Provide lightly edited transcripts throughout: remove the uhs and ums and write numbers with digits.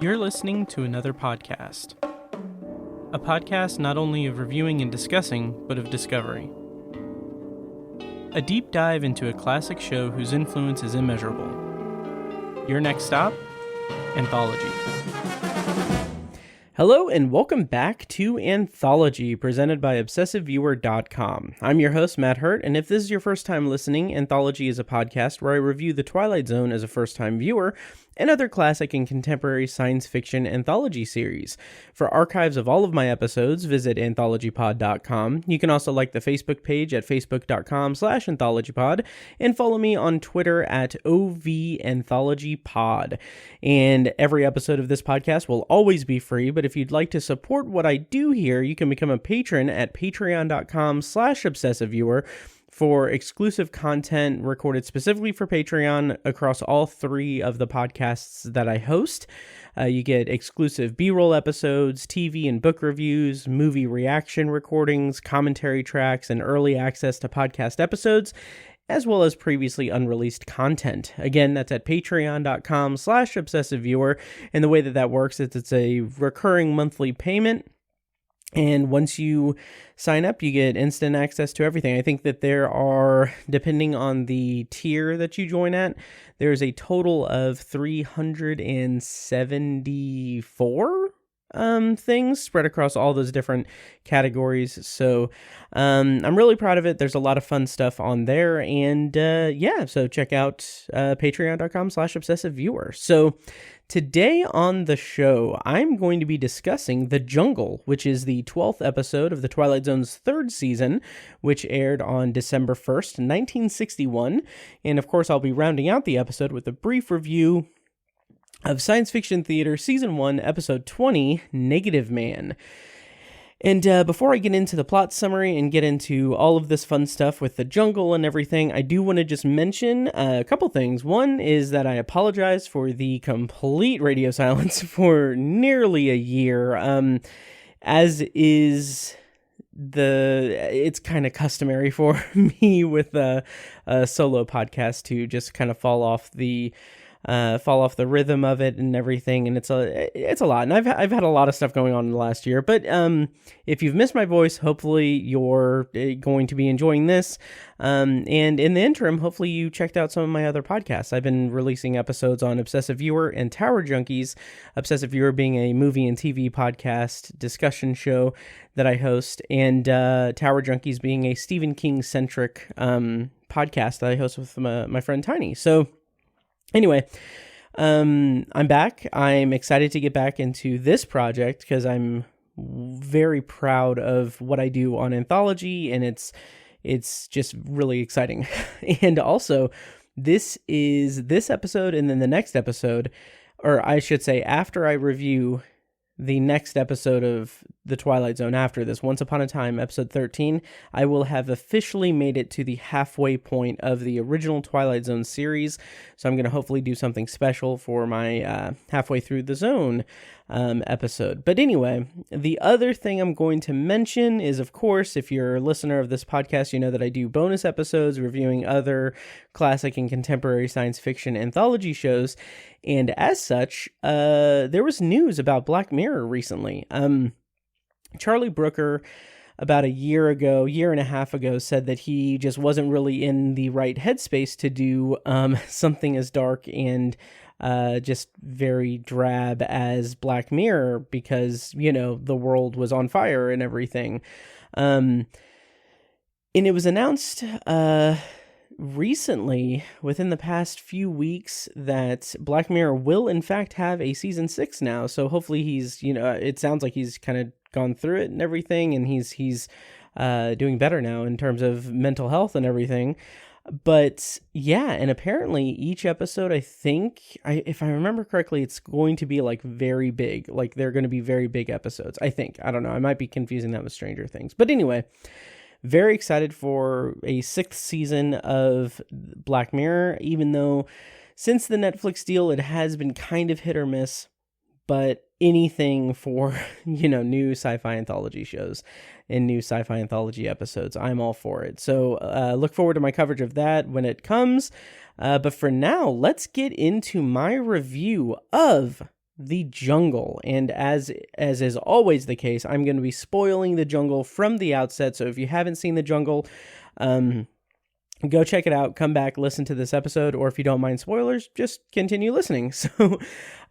You're listening to another podcast. A podcast not only of reviewing and discussing, but of discovery. A deep dive into a classic show whose influence is immeasurable. Your next stop? Anthology. Hello and welcome back to Anthology, presented by ObsessiveViewer.com. I'm your host, Matt Hurt, and if this is your first time listening, Anthology is a podcast where I review the Twilight Zone as a first-time viewer and other classic and contemporary science fiction anthology series. For archives of all of my episodes, visit anthologypod.com. You can also like the Facebook page at facebook.com/anthologypod and follow me on Twitter at OVAnthologyPod. And every episode of this podcast will always be free, but if you'd like to support what I do here, you can become a patron at patreon.com/obsessiveviewer for exclusive content recorded specifically for Patreon across all three of the podcasts that I host. You get exclusive B-roll episodes, TV and book reviews, movie reaction recordings, commentary tracks, and early access to podcast episodes, as well as previously unreleased content. Again, that's at patreon.com/obsessiveviewer. And the way that works is it's a recurring monthly payment. And once you sign up, you get instant access to everything. I think that there are, depending on the tier that you join at, there's a total of 374 things spread across all those different categories. So I'm really proud of it. There's a lot of fun stuff on there. And so check out patreon.com/obsessiveviewer. So today on the show, I'm going to be discussing The Jungle, which is the 12th episode of the Twilight Zone's third season, which aired on December 1st, 1961. And of course, I'll be rounding out the episode with a brief review of Science Fiction Theater Season 1, Episode 20, Negative Man. And before I get into the plot summary and get into all of this fun stuff with the jungle and everything, I do want to just mention a couple things. One is that I apologize for the complete radio silence for nearly a year, as is it's kind of customary for me with a solo podcast to just kind of fall off the rhythm of it and everything, and it's a lot, and I've had a lot of stuff going on in the last year, but if you've missed my voice, hopefully you're going to be enjoying this, and in the interim, hopefully you checked out some of my other podcasts. I've been releasing episodes on Obsessive Viewer and Tower Junkies, Obsessive Viewer being a movie and TV podcast discussion show that I host, and Tower Junkies being a Stephen King-centric podcast that I host with my friend Tiny. So anyway, I'm back. I'm excited to get back into this project because I'm very proud of what I do on Anthology, and it's just really exciting. And also, this episode and then the next episode, or I should say after I review the next episode of The Twilight Zone after this, Once Upon a Time, episode 13, I will have officially made it to the halfway point of the original Twilight Zone series, so I'm going to hopefully do something special for my halfway through the zone episode. But anyway, the other thing I'm going to mention is, of course, if you're a listener of this podcast, you know that I do bonus episodes reviewing other classic and contemporary science fiction anthology shows, and as such, there was news about Black Mirror recently. Charlie Brooker, about a year and a half ago, said that he just wasn't really in the right headspace to do something as dark and just very drab as Black Mirror because, the world was on fire and everything. And it was announced recently, within the past few weeks, that Black Mirror will in fact have a season 6 now. So hopefully he's, it sounds like he's kind of gone through it and everything, and he's doing better now in terms of mental health and everything. But yeah, and apparently each episode, I think, if I remember correctly, it's going to be like very big. Like they're going to be very big episodes, I think. I don't know. I might be confusing that with Stranger Things. But anyway, very excited for a 6th season of Black Mirror, even though since the Netflix deal, it has been kind of hit or miss. But anything for, new sci-fi anthology shows and new sci-fi anthology episodes, I'm all for it. So look forward to my coverage of that when it comes. But for now, let's get into my review of The Jungle. And as is always the case, I'm going to be spoiling The Jungle from the outset. So if you haven't seen The Jungle, go check it out, come back, listen to this episode, or if you don't mind spoilers, just continue listening. So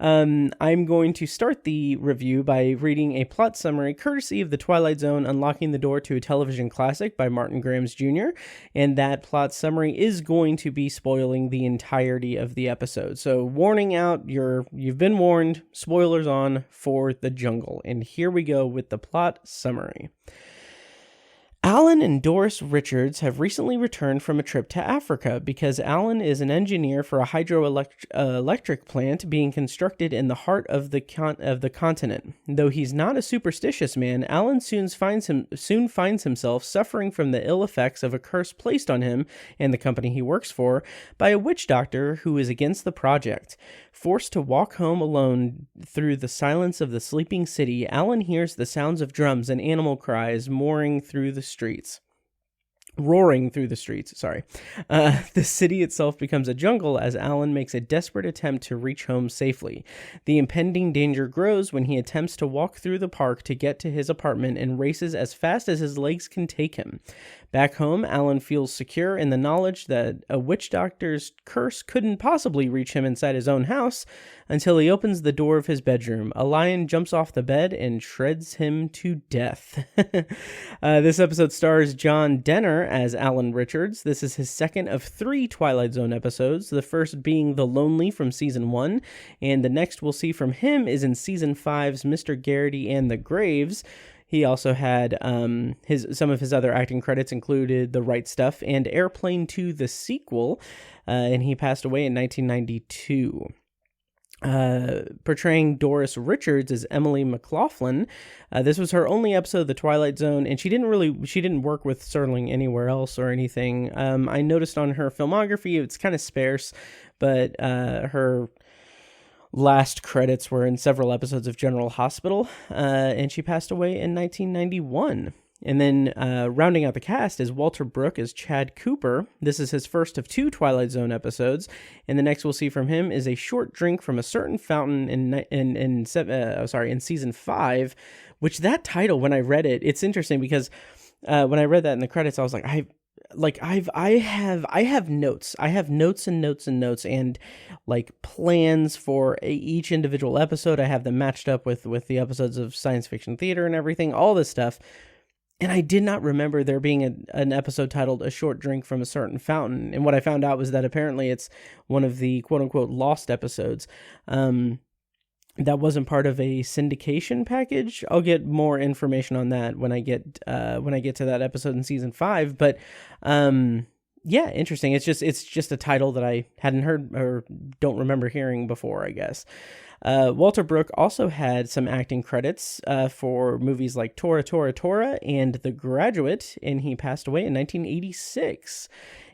I'm going to start the review by reading a plot summary courtesy of the Twilight Zone, Unlocking the Door to a Television Classic by Martin Grams Jr., and that plot summary is going to be spoiling the entirety of the episode. So warning out, you've been warned, spoilers on for The Jungle. And here we go with the plot summary. Alan and Doris Richards have recently returned from a trip to Africa because Alan is an engineer for a hydroelectric plant being constructed in the heart of the continent. Though he's not a superstitious man, Alan soon finds himself suffering from the ill effects of a curse placed on him and the company he works for by a witch doctor who is against the project. Forced to walk home alone through the silence of the sleeping city, Alan hears the sounds of drums and animal cries roaring through the streets. The city itself becomes a jungle as Alan makes a desperate attempt to reach home safely. The impending danger grows when he attempts to walk through the park to get to his apartment and races as fast as his legs can take him. Back home, Alan feels secure in the knowledge that a witch doctor's curse couldn't possibly reach him inside his own house until he opens the door of his bedroom. A lion jumps off the bed and shreds him to death. This episode stars John Denner as Alan Richards. This is his second of 3 Twilight Zone episodes, the first being The Lonely from Season 1, and the next we'll see from him is in Season 5's Mr. Garrity and the Graves. He also had some of his other acting credits included The Right Stuff and Airplane 2, the sequel, and he passed away in 1992. Portraying Doris Richards as Emily McLaughlin. This was her only episode of The Twilight Zone, and she didn't work with Serling anywhere else or anything. I noticed on her filmography it's kind of sparse, but her last credits were in several episodes of General Hospital, and she passed away in 1991. And then rounding out the cast is Walter Brooke as Chad Cooper. This is his first of 2 Twilight Zone episodes, and the next we'll see from him is A Short Drink from a Certain Fountain in Season 5, which that title, when I read it, it's interesting because when I read that in the credits, I was like, I have notes. I have notes and notes and notes and like plans for each individual episode. I have them matched up with the episodes of Science Fiction Theater and everything, all this stuff. And I did not remember there being an episode titled A Short Drink from a Certain Fountain. And what I found out was that apparently it's one of the quote-unquote lost episodes. That wasn't part of a syndication package. I'll get more information on that when I get to that episode in Season 5. But yeah, interesting. It's just a title that I hadn't heard or don't remember hearing before, I guess. Walter Brooke also had some acting credits for movies like Tora Tora Tora and The Graduate, and he passed away in 1986.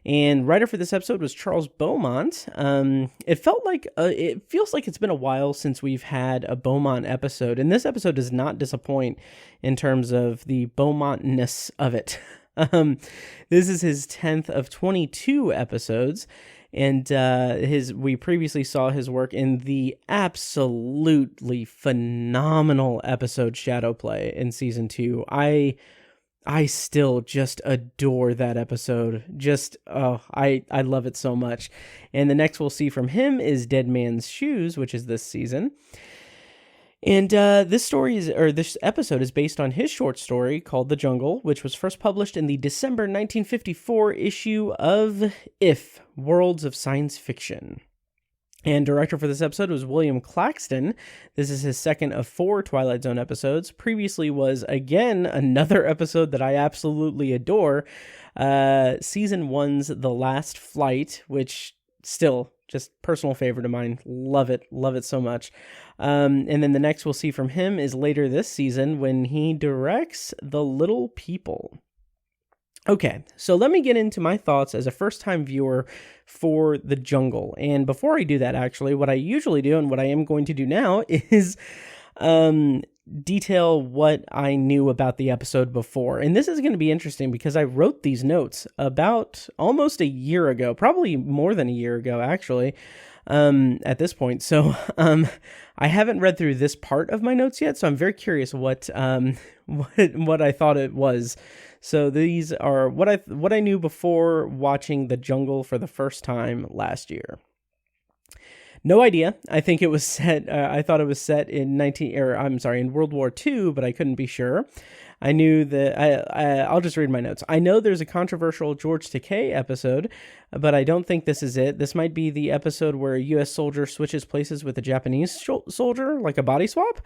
And writer for this episode was Charles Beaumont. It feels like it's been a while since we've had a Beaumont episode, and this episode does not disappoint in terms of the Beaumont-ness of it. This is his 10th of 22 episodes, and we previously saw his work in the absolutely phenomenal episode Shadow Play in Season 2. I still just adore that episode. I love it so much. And the next we'll see from him is Dead Man's Shoes, which is this season. And this episode is based on his short story called The Jungle, which was first published in the December 1954 issue of If, Worlds of Science Fiction. And director for this episode was William Claxton. This is his second of 4 Twilight Zone episodes. Previously was, again, another episode that I absolutely adore. Season 1's The Last Flight, which still just personal favorite of mine. Love it so much. And then the next we'll see from him is later this season when he directs The Little People. Okay, so let me get into my thoughts as a first-time viewer for The Jungle. And before I do that, actually, what I usually do and what I am going to do now is detail what I knew about the episode before. And this is going to be interesting because I wrote these notes about almost a year ago, probably more than a year ago, actually. at this point. So I haven't read through this part of my notes yet, so I'm very curious what what I thought it was. So these are what I knew before watching The Jungle for the first time last year. No idea. I think it was set. I thought it was set in in World War II, but I couldn't be sure. I knew that. I'll just read my notes. I know there's a controversial George Takei episode, but I don't think this is it. This might be the episode where a U.S. soldier switches places with a Japanese soldier, like a body swap.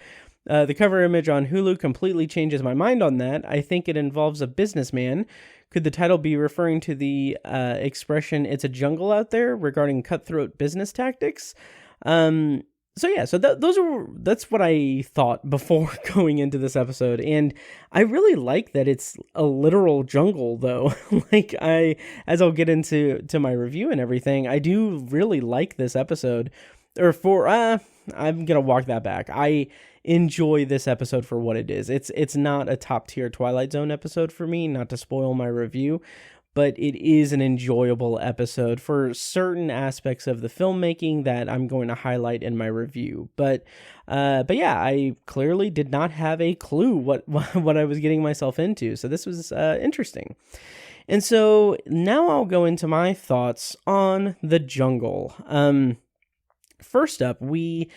The cover image on Hulu completely changes my mind on that. I think it involves a businessman. Could the title be referring to the expression "It's a jungle out there" regarding cutthroat business tactics? That's what I thought before going into this episode, and I really like that it's a literal jungle, though. As I'll get into my review and everything, I do really like this episode. I'm gonna walk that back. I enjoy this episode for what it is. It's not a top tier Twilight Zone episode for me, not to spoil my review, but it is an enjoyable episode for certain aspects of the filmmaking that I'm going to highlight in my review. But yeah, I clearly did not have a clue what I was getting myself into, so this was interesting. And so now I'll go into my thoughts on The Jungle. First up, we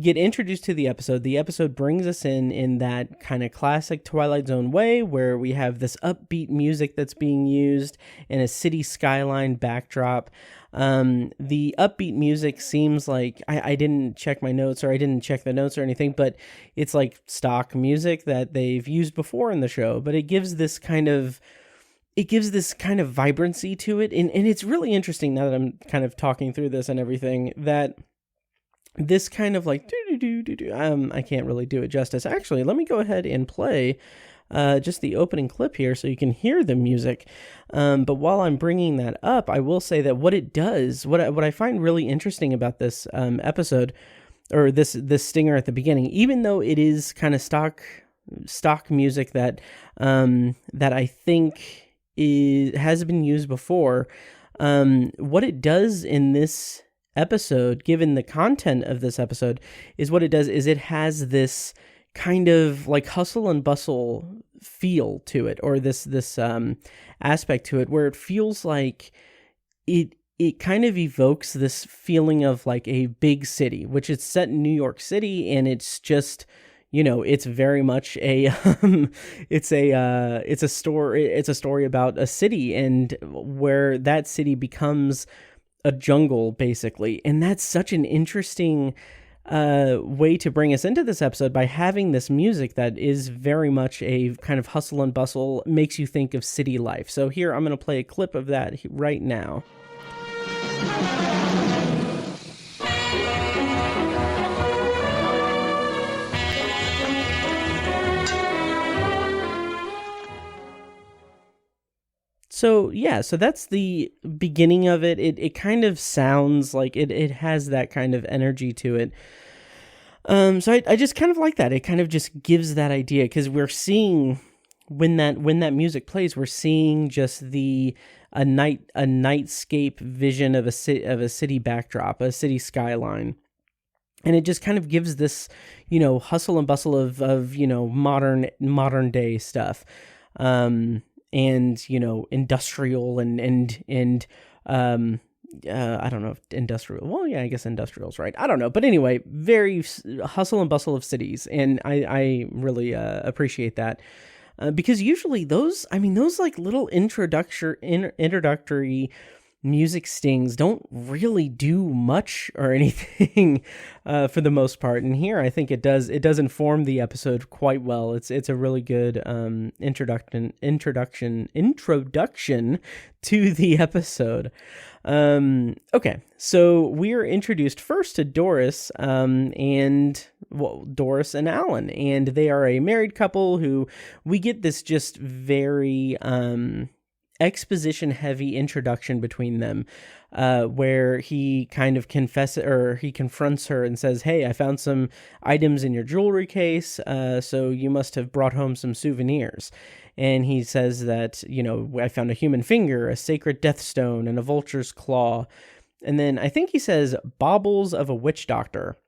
get introduced to the episode. The episode brings us in that kind of classic Twilight Zone way, where we have this upbeat music that's being used in a city skyline backdrop. The upbeat music seems like, I didn't check my notes, or I didn't check the notes or anything, but it's like stock music that they've used before in the show, but it gives this kind of vibrancy to it. And it's really interesting, now that I'm kind of talking through this and everything, that this kind of like I can't really do it justice. Actually, let me go ahead and play just the opening clip here so you can hear the music. But while I'm bringing that up, I will say that what it does, what I find really interesting about this episode, or this stinger at the beginning, even though it is kind of stock music that I think has been used before, what it does in this episode, given the content of this episode, is it has this kind of like hustle and bustle feel to it, or this aspect to it, where it feels like it kind of evokes this feeling of like a big city, which is set in New York City, and it's just, it's very much a it's a story about a city, and where that city becomes a jungle, basically. And that's such an interesting way to bring us into this episode, by having this music that is very much a kind of hustle and bustle, makes you think of city life. So here, I'm going to play a clip of that right now. So yeah, so that's the beginning of it. It kind of sounds like it has that kind of energy to it. So I just kind of like that. It kind of just gives that idea, because we're seeing, when that music plays, we're seeing just a nightscape vision of a city backdrop, a city skyline. And it just kind of gives this, hustle and bustle of modern day stuff. And industrial and I don't know if industrial, well, yeah, I guess industrial's right, I don't know, but anyway, very hustle and bustle of cities, and I really appreciate that, because usually those like little introductory music stings don't really do much or anything for the most part, and here I think it does inform the episode quite well. It's a really good introduction to the episode. Okay, so we're introduced first to Doris and Alan, and they are a married couple who, we get this just very exposition heavy introduction between them, where he kind of he confronts her and says, "Hey, I found some items in your jewelry case, so you must have brought home some souvenirs." And he says that, I found a human finger, a sacred death stone, and a vulture's claw. And then I think he says baubles of a witch doctor,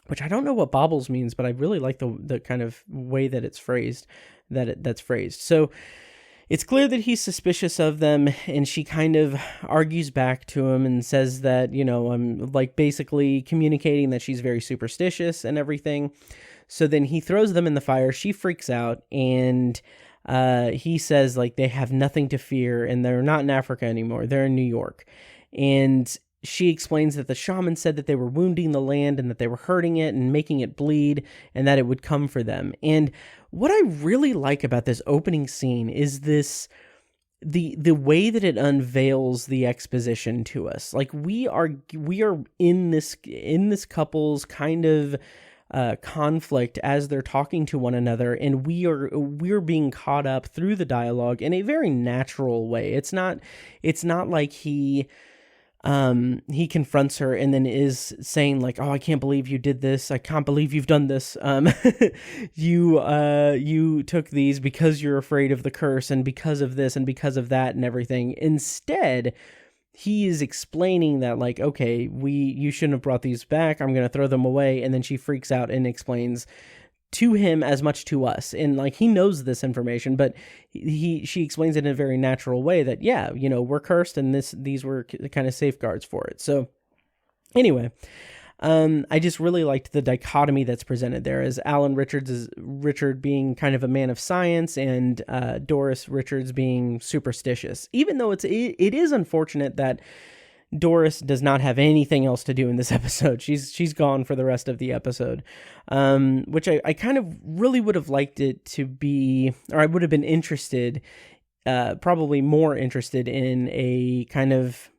which I don't know what baubles means, but I really like the kind of way that it's phrased, that's phrased. So it's clear that he's suspicious of them, and she kind of argues back to him and says that, I'm like basically communicating that she's very superstitious and everything. So then he throws them in the fire. She freaks out, and he says like they have nothing to fear, and they're not in Africa anymore. They're in New York. And she explains that the shaman said that they were wounding the land and that they were hurting it and making it bleed and that it would come for them. And what I really like about this opening scene is the way that it unveils the exposition to us. Like we are in this couple's kind of conflict as they're talking to one another, and we're being caught up through the dialogue in a very natural way. It's not like he confronts her and then is saying like, "Oh, I can't believe you did this. I can't believe you've done this. You took these because you're afraid of the curse and because of this and because of that and everything." Instead, he is explaining that like, "Okay, you shouldn't have brought these back. I'm going to throw them away." And then she freaks out and explains to him as much to us, and like he knows this information, but she explains it in a very natural way that we're cursed, and these were kind of safeguards for it. So anyway, I just really liked the dichotomy that's presented there, as Alan Richard being kind of a man of science, and Doris Richards being superstitious. Even though it is unfortunate that Doris does not have anything else to do in this episode. She's gone for the rest of the episode, which I kind of really would have liked it to be, or I would have been interested, probably more interested in a kind of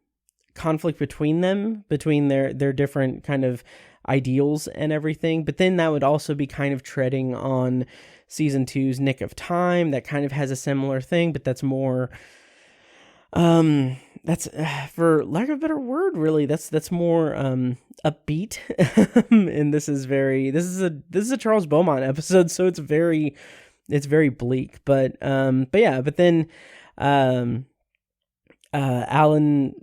conflict between them, between their different kind of ideals and everything. But then that would also be kind of treading on season 2's Nick of Time, that kind of has a similar thing, but that's more... that's for lack of a better word, really, that's more upbeat. And this is a Charles Beaumont episode, so it's very bleak, but then Alan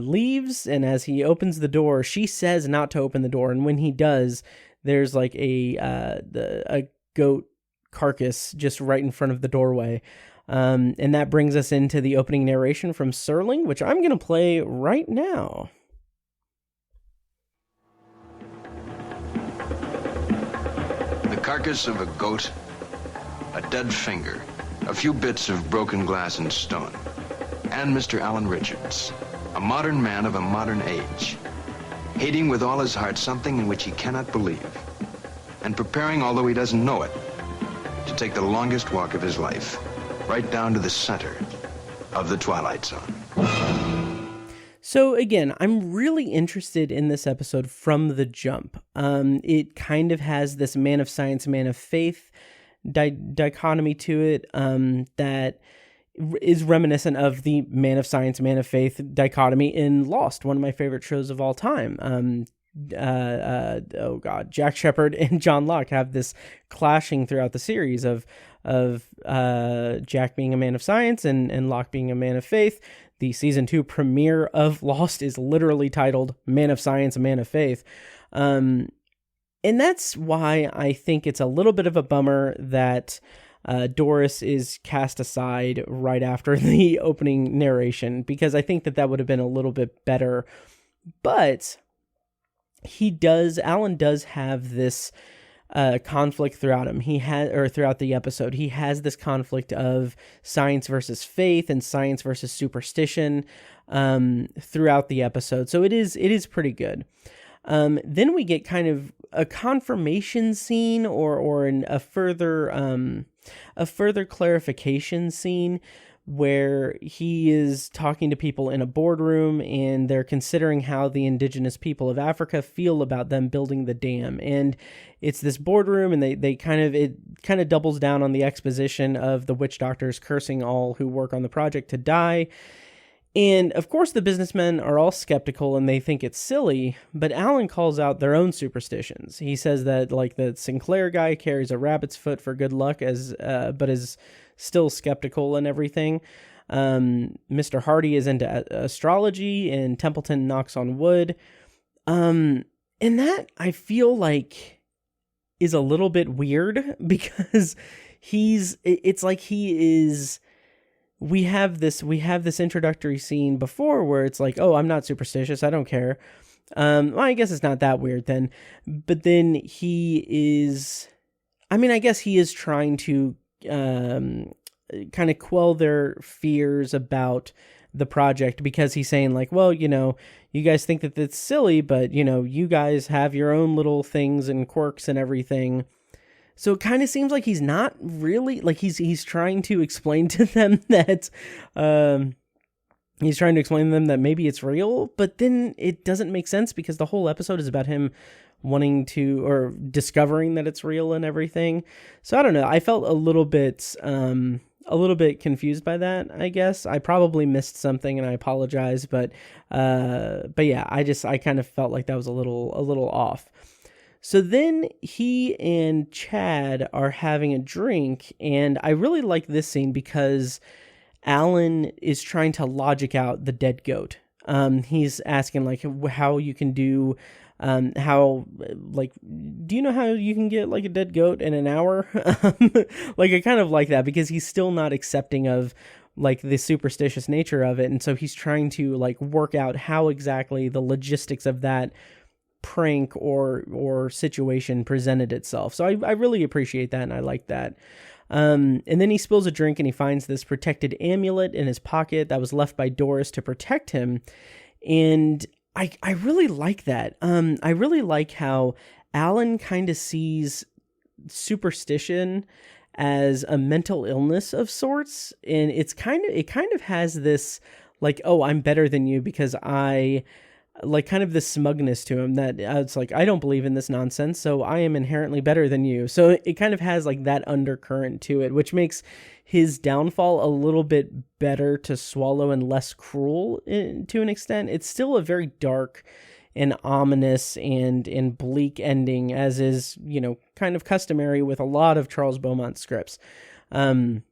leaves, and as he opens the door, she says not to open the door, and when he does, there's like a goat carcass just right in front of the doorway. And that brings us into the opening narration from Serling, which I'm going to play right now. The carcass of a goat, a dead finger, a few bits of broken glass and stone, and Mr. Alan Richards, a modern man of a modern age, hating with all his heart something in which he cannot believe, and preparing, although he doesn't know it, to take the longest walk of his life. Right down to the center of the Twilight Zone. So again, I'm really interested in this episode from the jump. It kind of has this man of science, man of faith dichotomy to it that is reminiscent of the man of science, man of faith dichotomy in Lost, one of my favorite shows of all time. Jack Shephard and John Locke have this clashing throughout the series of Jack being a man of science and Locke being a man of faith. The season 2 premiere of Lost is literally titled Man of Science, Man of Faith. And that's why I think it's a little bit of a bummer that Doris is cast aside right after the opening narration, because I think that would have been a little bit better. But Alan does have this conflict throughout him. Throughout the episode, he has this conflict of science versus faith and science versus superstition throughout the episode. So it is pretty good. Then we get kind of a confirmation scene or a further clarification scene where he is talking to people in a boardroom, and they're considering how the indigenous people of Africa feel about them building the dam. And it's this boardroom, and it kind of doubles down on the exposition of the witch doctors cursing all who work on the project to die. And of course the businessmen are all skeptical and they think it's silly, but Alan calls out their own superstitions. He says that like the Sinclair guy carries a rabbit's foot for good luck but is still skeptical and everything. Mr. Hardy is into astrology, and Templeton knocks on wood. And that, I feel like, is a little bit weird because it's like he is... We have this introductory scene before where it's like, oh, I'm not superstitious, I don't care. Well, I guess it's not that weird then. But then he is... I mean, I guess he is trying to kind of quell their fears about the project, because he's saying like, well, you guys think that it's silly, but you guys have your own little things and quirks and everything. So it kind of seems like he's not really, like, he's trying to explain to them that maybe it's real, but then it doesn't make sense because the whole episode is about him wanting to, or discovering that it's real and everything. So I don't know. I felt a little bit confused by that, I guess. I probably missed something and I apologize, but yeah, I kind of felt like that was a little off. So then he and Chad are having a drink, and I really like this scene because Alan is trying to logic out the dead goat. He's asking like how you can do, do you know how you can get like a dead goat in an hour? Like, I kind of like that because he's still not accepting of like the superstitious nature of it. And so he's trying to like work out how exactly the logistics of that prank or situation presented itself. So I really appreciate that, and I like that. And then he spills a drink and he finds this protected amulet in his pocket that was left by Doris to protect him. And I really like that. I really like how Alan kind of sees superstition as a mental illness of sorts. And it kind of has this like, oh, I'm better than you because I... like kind of this smugness to him that it's like, I don't believe in this nonsense, so I am inherently better than you. So it kind of has like that undercurrent to it, which makes his downfall a little bit better to swallow and less cruel to an extent. It's still a very dark and ominous and bleak ending, as is, kind of customary with a lot of Charles Beaumont scripts. But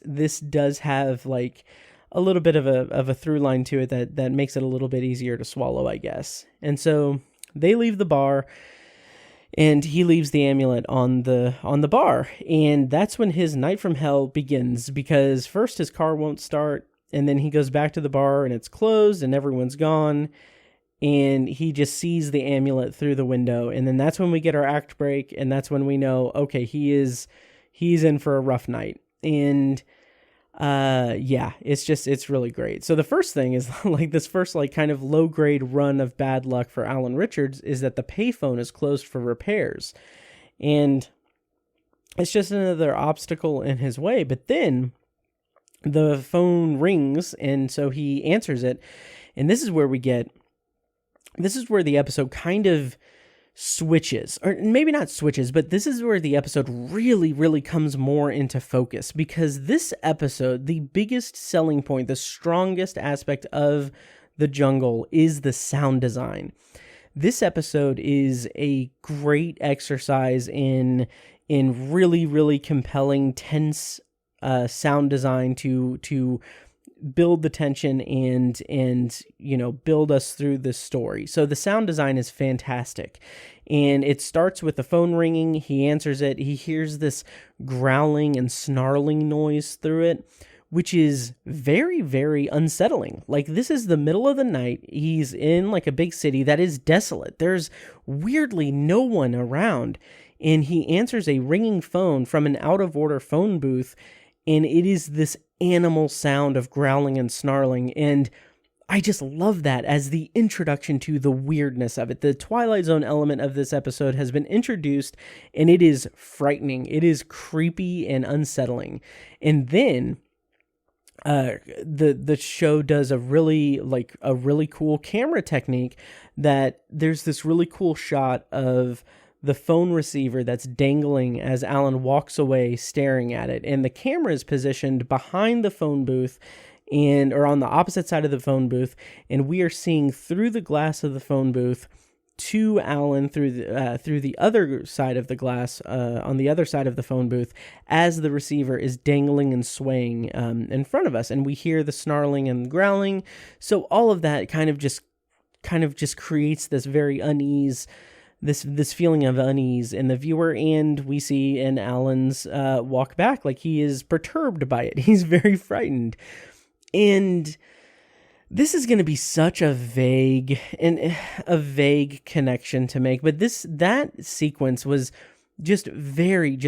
this does have like a little bit of a through line to it that makes it a little bit easier to swallow, I guess. And so they leave the bar, and he leaves the amulet on the bar, and that's when his night from hell begins, because first his car won't start, and then he goes back to the bar and it's closed and everyone's gone, and he just sees the amulet through the window, and then that's when we get our act break, and that's when we know, okay, he's in for a rough night. And yeah, it's really great. So the first thing is like this first like kind of low grade run of bad luck for Alan Richards is that the payphone is closed for repairs, and it's just another obstacle in his way. But then the phone rings, and so he answers it, and this is where the episode kind of switches, or maybe not switches, but this is where the episode really, really comes more into focus, because this episode, the biggest selling point, the strongest aspect of The Jungle is the sound design. This episode is a great exercise in really, really compelling, tense sound design to build the tension and build us through this story. So the sound design is fantastic, and it starts with the phone ringing. He answers it. He hears this growling and snarling noise through it, which is very, very unsettling. Like, this is the middle of the night. He's in like a big city that is desolate. There's weirdly no one around, and he answers a ringing phone from an out of order phone booth, and it is this animal sound of growling and snarling, and I just love that as the introduction to the weirdness of it. The Twilight Zone element of this episode has been introduced, and it is frightening. It is creepy and unsettling. And then the show does a really cool camera technique, that there's this really cool shot of the phone receiver that's dangling as Alan walks away staring at it. And the camera is positioned behind the phone booth or on the opposite side of the phone booth. And we are seeing through the glass of the phone booth to Alan through the other side of the glass, on the other side of the phone booth, as the receiver is dangling and swaying in front of us, and we hear the snarling and growling. So all of that kind of just creates this very unease, this feeling of unease in the viewer, and we see in Alan's walk back, like he is perturbed by it. He's very frightened, and this is going to be such a vague connection to make, but that sequence was just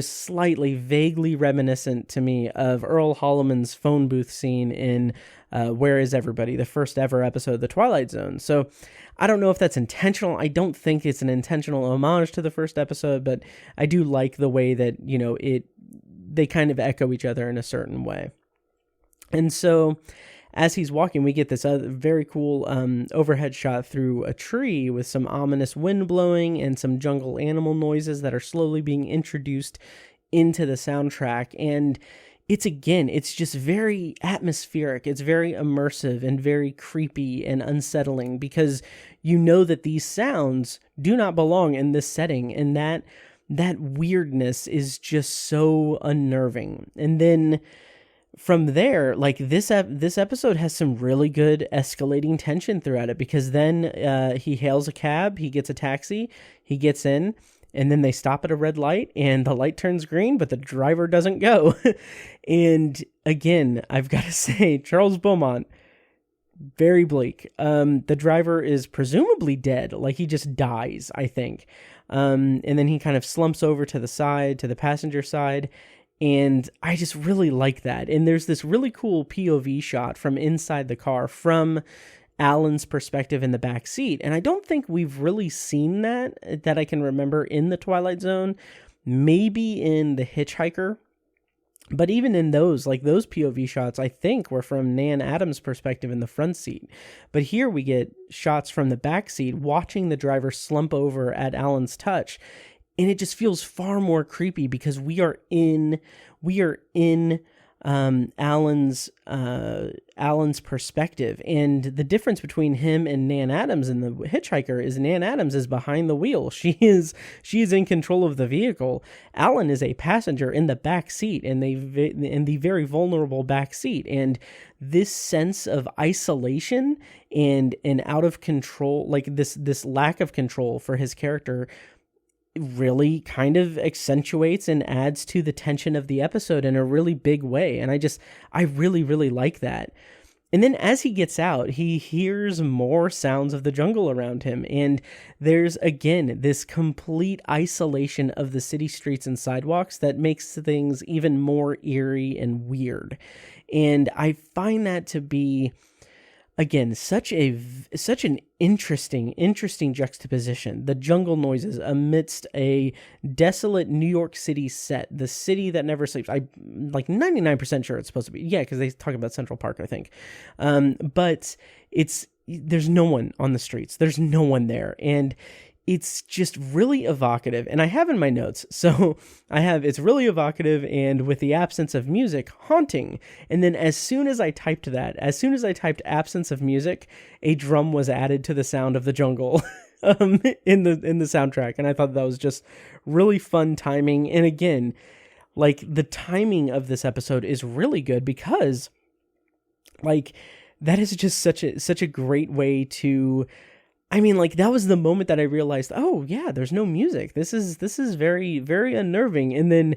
slightly vaguely reminiscent to me of Earl Holliman's phone booth scene in Where Is Everybody, the first ever episode of The Twilight Zone. So I don't know if that's intentional. I don't think it's an intentional homage to the first episode, but I do like the way that, they kind of echo each other in a certain way. And so as he's walking, we get this very cool overhead shot through a tree with some ominous wind blowing and some jungle animal noises that are slowly being introduced into the soundtrack. And it's just very atmospheric. It's very immersive and very creepy and unsettling, because you know that these sounds do not belong in this setting, and that weirdness is just so unnerving. And then from there, like this episode has some really good escalating tension throughout it, because then he hails a cab, he gets a taxi, he gets in, and then they stop at a red light, and the light turns green, but the driver doesn't go. And again, I've got to say, Charles Beaumont, very bleak. The driver is presumably dead, like he just dies, I think. And then he kind of slumps over to the passenger side. And I just really like that. And there's this really cool POV shot from inside the car from Alan's perspective in the back seat. And I don't think we've really seen that I can remember in the Twilight Zone, maybe in The Hitchhiker. But even in those POV shots, I think were from Nan Adams' perspective in the front seat. But here we get shots from the back seat watching the driver slump over at Alan's touch. And it just feels far more creepy because we are in Alan's perspective. And the difference between him and Nan Adams in The Hitchhiker is Nan Adams is behind the wheel. She is in control of the vehicle. Alan is a passenger in the back seat, in the very vulnerable back seat. And this sense of isolation and out of control, like this lack of control for his character, really kind of accentuates and adds to the tension of the episode in a really big way. And I really, really like that. And then as he gets out, he hears more sounds of the jungle around him. And there's, again, this complete isolation of the city streets and sidewalks that makes things even more eerie and weird. And I find that to be, again, such an interesting juxtaposition. The jungle noises amidst a desolate New York City set, the city that never sleeps. I'm like 99% sure it's supposed to be. Yeah, because they talk about Central Park, I think. But there's no one on the streets. There's no one there. And it's just really evocative. And I have in my notes, so it's really evocative and with the absence of music, haunting. And then as soon as I typed absence of music, a drum was added to the sound of the jungle in the soundtrack. And I thought that was just really fun timing. And again, like the timing of this episode is really good because like that is just such a great way to, I mean, like, that was the moment that I realized, oh, yeah, there's no music. This is very, very unnerving. And then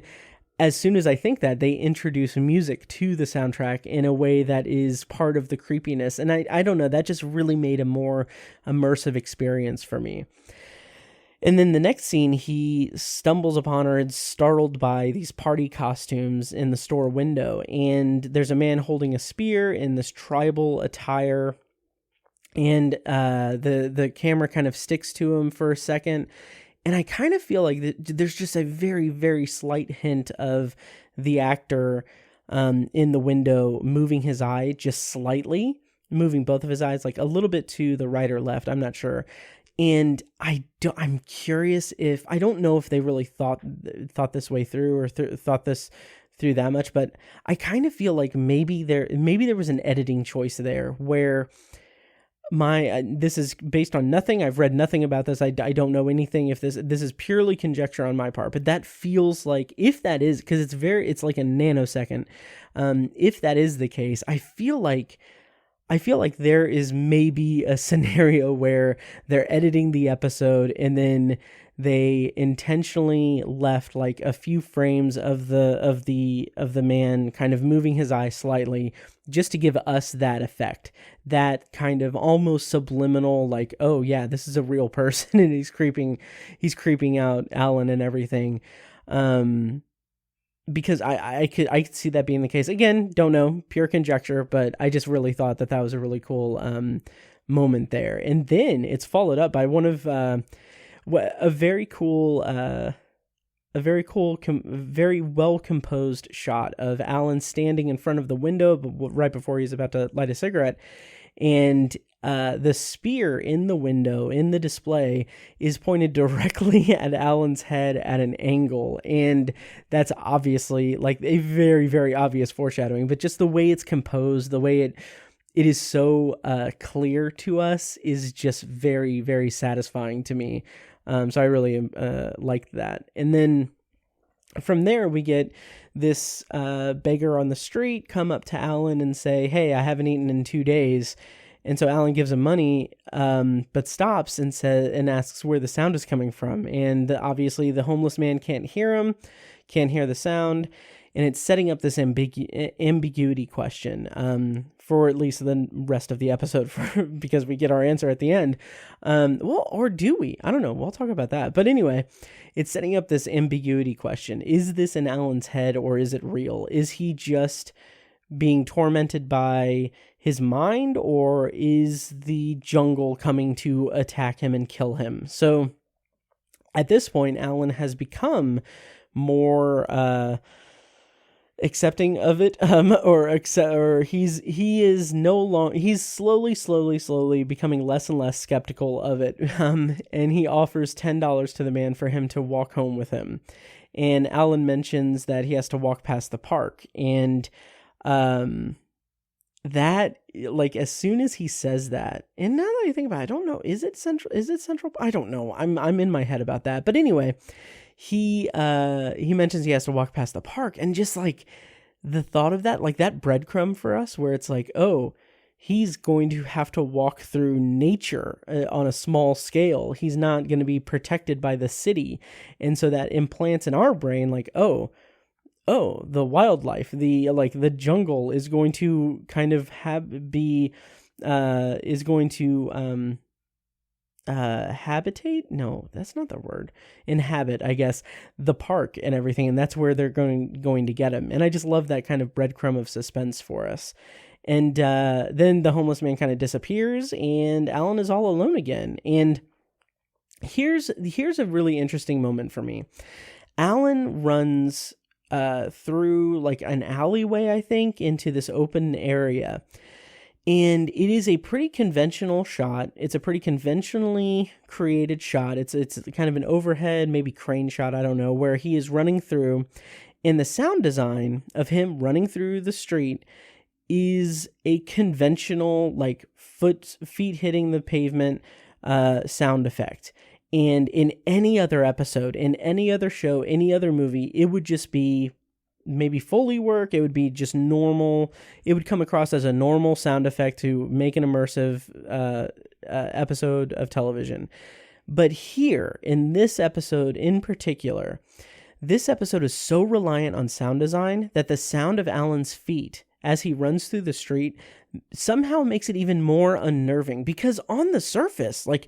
as soon as I think that, they introduce music to the soundtrack in a way that is part of the creepiness. And I don't know, that just really made a more immersive experience for me. And then the next scene, he stumbles upon or is startled by these party costumes in the store window. And there's a man holding a spear in this tribal attire. And the camera kind of sticks to him for a second. And I kind of feel like there's just a very, very slight hint of the actor in the window moving his eye just slightly, moving both of his eyes like a little bit to the right or left. I'm not sure. And I'm curious I don't know if they really thought this way through or thought this through that much, but I kind of feel like maybe there was an editing choice there where this is based on nothing. I've read nothing about this. I don't know anything. If this is purely conjecture on my part, but that feels like, if that is, because it's like a nanosecond. If that is the case, I feel like there is maybe a scenario where they're editing the episode and then they intentionally left like a few frames of the man kind of moving his eye slightly, just to give us that effect, that kind of almost subliminal, like, oh yeah, this is a real person and he's creeping out Alan and everything. Because I could see that being the case. Again, don't know, pure conjecture, but I just really thought that was a really cool moment there. And then it's followed up by one of a very cool, very well composed shot of Alan standing in front of the window right before he's about to light a cigarette, and the spear in the window in the display is pointed directly at Alan's head at an angle, and that's obviously like a very, very obvious foreshadowing. But just the way it's composed, the way it is so clear to us, is just very, very satisfying to me. So I really liked that. And then from there, we get this beggar on the street come up to Alan and say, hey, I haven't eaten in 2 days. And so Alan gives him money, but stops and asks where the sound is coming from. And obviously the homeless man can't hear him, can't hear the sound. And it's setting up this ambiguity question for at least the rest of the episode, because we get our answer at the end. Or do we? I don't know. We'll talk about that. But anyway, it's setting up this ambiguity question. Is this in Alan's head, or is it real? Is he just being tormented by his mind, or is the jungle coming to attack him and kill him? So at this point, Alan has become more accepting of it, he's slowly becoming less and less skeptical of it, and he offers $10 to the man for him to walk home with him. And Alan mentions that he has to walk past the park, and that, like, as soon as he says that, and now that I think about it, I don't know, is it central? I don't know. I'm in my head about that. But anyway, he mentions he has to walk past the park, and just like the thought of that, like that breadcrumb for us, where it's like, oh, he's going to have to walk through nature on a small scale. He's not going to be protected by the city. And so that implants in our brain, like, oh, the wildlife, the jungle is going to kind of habitate? No, that's not the word. Inhabit, I guess, the park and everything, and that's where they're going to get him. And I just love that kind of breadcrumb of suspense for us. And then the homeless man kind of disappears, and Alan is all alone again. And here's a really interesting moment for me. Alan runs through like an alleyway, I think, into this open area. And it is a pretty conventional shot. It's a pretty conventionally created shot. It's kind of an overhead, maybe crane shot, I don't know, where he is running through. And the sound design of him running through the street is a conventional, like, feet hitting the pavement sound effect. And in any other episode, in any other show, any other movie, it would just be maybe Foley work. It would be just normal. It would come across as a normal sound effect to make an immersive episode of television. But here, in this episode in particular, this episode is so reliant on sound design that the sound of Alan's feet as he runs through the street somehow makes it even more unnerving, because on the surface, like,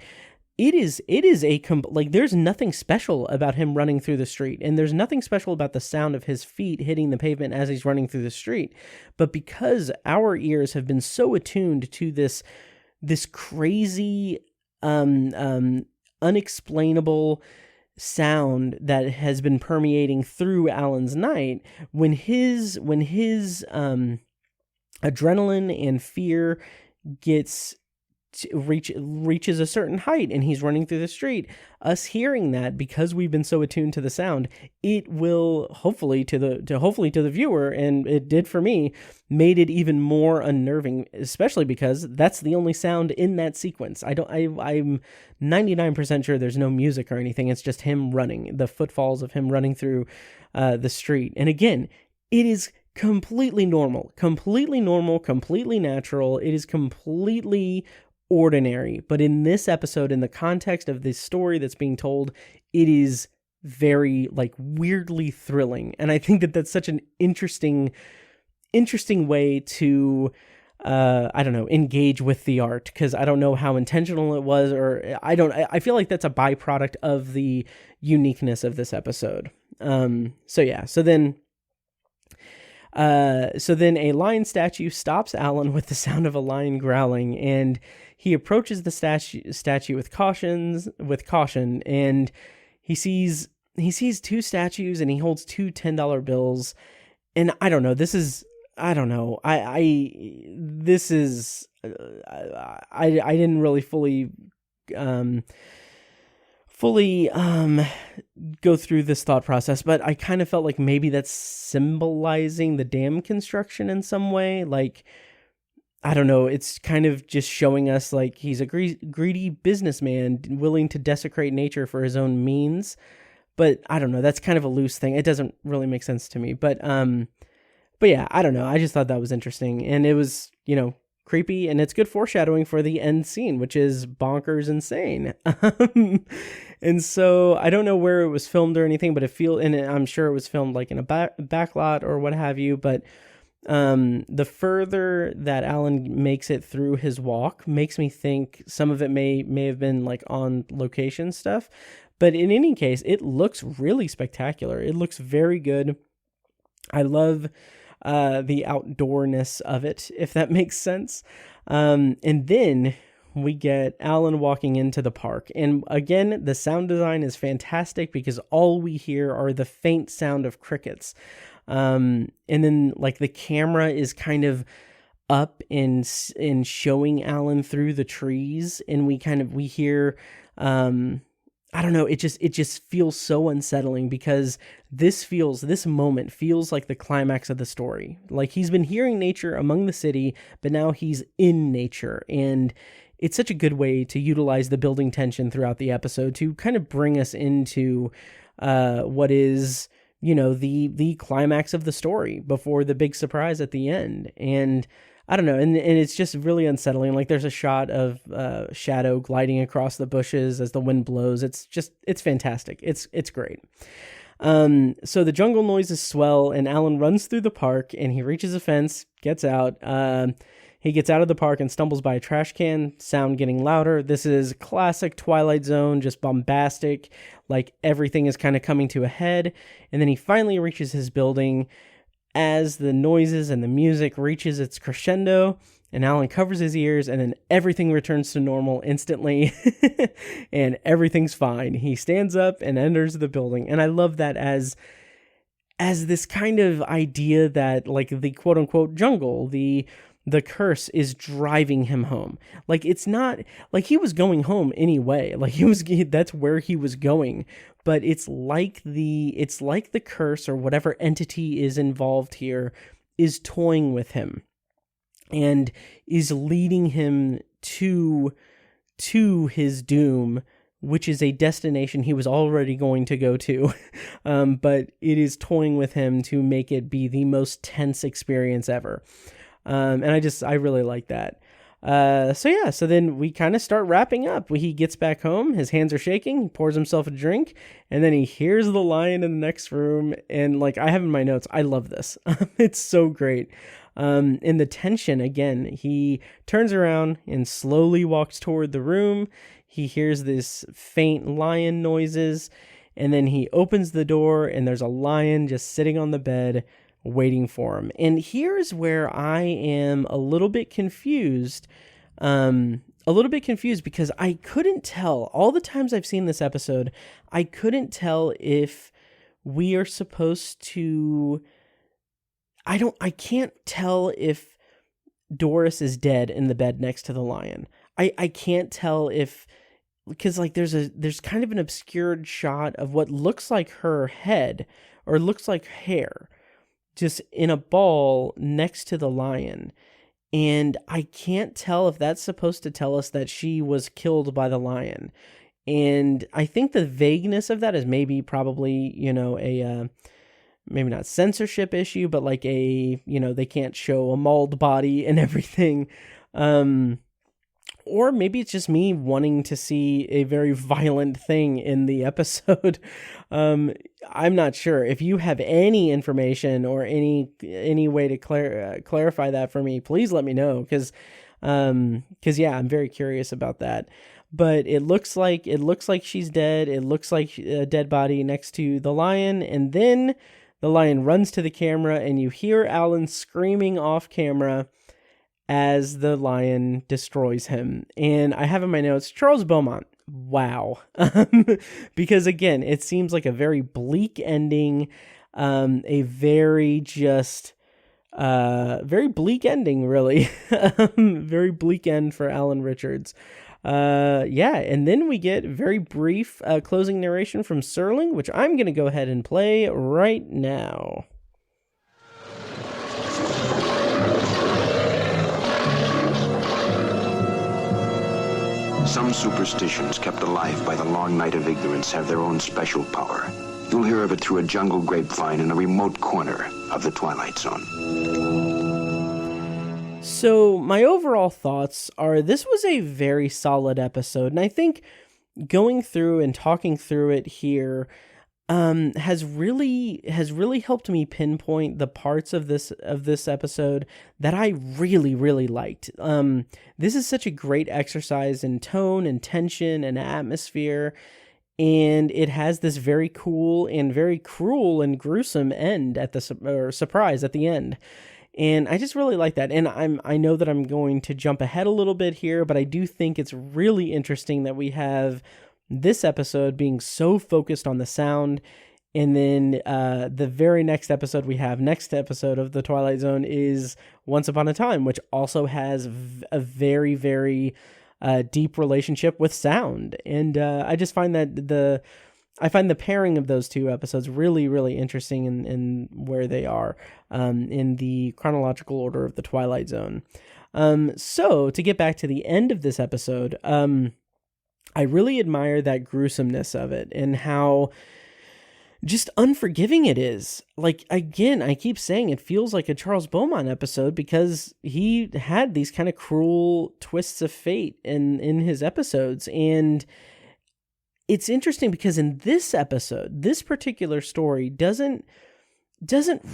it is there's nothing special about him running through the street, and there's nothing special about the sound of his feet hitting the pavement as he's running through the street. But because our ears have been so attuned to this crazy, unexplainable sound that has been permeating through Alan's night, when his adrenaline and fear gets reaches a certain height and he's running through the street. Us hearing that, because we've been so attuned to the sound, it will hopefully to the viewer, and it did for me, made it even more unnerving, especially because that's the only sound in that sequence. I'm 99% sure there's no music or anything. It's just him running, the footfalls of him running through the street. And again, it is completely normal, completely natural. It is completely ordinary. But in this episode, in the context of this story that's being told, it is very, like, weirdly thrilling. And I think that that's such an interesting way to, I don't know, engage with the art, because I don't know how intentional it was, or I feel like that's a byproduct of the uniqueness of this episode. So then a lion statue stops Alan with the sound of a lion growling, and he approaches the statue with caution, and he sees two statues, and he holds two $10 bills. And I don't know, I didn't really fully go through this thought process, but I kind of felt like maybe that's symbolizing the dam construction in some way. Like, I don't know, it's kind of just showing us like he's a greedy businessman willing to desecrate nature for his own means. But I don't know, that's kind of a loose thing. It doesn't really make sense to me. But yeah, I don't know. I just thought that was interesting, and it was, creepy, and it's good foreshadowing for the end scene, which is bonkers insane. And so I don't know where it was filmed or anything, but I'm sure it was filmed like in a backlot or what have you. But the further that Alan makes it through his walk makes me think some of it may have been like on location stuff. But in any case, it looks really spectacular. It looks very good. I love the outdoorness of it, if that makes sense. And then we get Alan walking into the park. And again, the sound design is fantastic because all we hear are the faint sound of crickets. And then like the camera is kind of up and showing Alan through the trees. And we hear, I don't know, it just feels so unsettling because this moment feels like the climax of the story. Like he's been hearing nature among the city, but now he's in nature. And it's such a good way to utilize the building tension throughout the episode to kind of bring us into what is, the climax of the story before the big surprise at the end. And I don't know, and it's just really unsettling. Like there's a shot of shadow gliding across the bushes as the wind blows. It's fantastic. It's great. So the jungle noises swell, and Alan runs through the park, and he reaches a fence, gets out. He gets out of the park and stumbles by a trash can, sound getting louder. This is classic Twilight Zone, just bombastic, like everything is kind of coming to a head. And then he finally reaches his building as the noises and the music reaches its crescendo, and Alan covers his ears, and then everything returns to normal instantly, and everything's fine. He stands up and enters the building, and I love that as this kind of idea that like the quote-unquote jungle, the curse is driving him home. Like it's not like he was going home anyway. Like that's where he was going. But it's like the curse or whatever entity is involved here is toying with him and is leading him to his doom, which is a destination he was already going to go to. But it is toying with him to make it be the most tense experience ever. And I really like that. So then we kind of start wrapping up. He gets back home, his hands are shaking, he pours himself a drink, and then he hears the lion in the next room. And like I have in my notes, I love this. It's so great. In the tension, again, he turns around and slowly walks toward the room. He hears this faint lion noises, and then he opens the door, and there's a lion just sitting on the bed waiting for him. And here's where I am a little bit confused. Because I couldn't tell, all the times I've seen this episode, I couldn't tell if we are supposed to, I can't tell if Doris is dead in the bed next to the lion. I can't tell if, because like there's kind of an obscured shot of what looks like her head or looks like hair just in a ball next to the lion. And I can't tell if that's supposed to tell us that she was killed by the lion. And I think the vagueness of that is probably, a maybe not censorship issue, but like they can't show a mauled body and everything. Or maybe it's just me wanting to see a very violent thing in the episode. I'm not sure. If you have any information or any way to clarify that for me, please let me know. Because yeah, I'm very curious about that. But it looks like she's dead. It looks like a dead body next to the lion, and then the lion runs to the camera, and you hear Alan screaming off camera as the lion destroys him. And I have in my notes, Charles Beaumont. Wow. Because again, it seems like a very bleak ending, a very bleak ending, really. Very bleak end for Alan Richards. And then we get very brief closing narration from Serling, which I'm going to go ahead and play right now. Some superstitions kept alive by the long night of ignorance have their own special power. You'll hear of it through a jungle grapevine in a remote corner of the Twilight Zone. So my overall thoughts are this was a very solid episode, and I think going through and talking through it here has really helped me pinpoint the parts of this episode that I really, really liked. This is such a great exercise in tone and tension and atmosphere, and it has this very cool and very cruel and gruesome end at the surprise at the end. And I just really like that. And I know that I'm going to jump ahead a little bit here, but I do think it's really interesting that we have this episode being so focused on the sound. And then the very next episode of the Twilight Zone is Once Upon a Time, which also has a very, very deep relationship with sound. And I just find that the pairing of those two episodes really, really interesting in where they are in the chronological order of the Twilight Zone. So to get back to the end of this episode, I really admire that gruesomeness of it and how just unforgiving it is. Like, again, I keep saying it feels like a Charles Beaumont episode because he had these kind of cruel twists of fate in his episodes. And it's interesting because in this episode, this particular story doesn't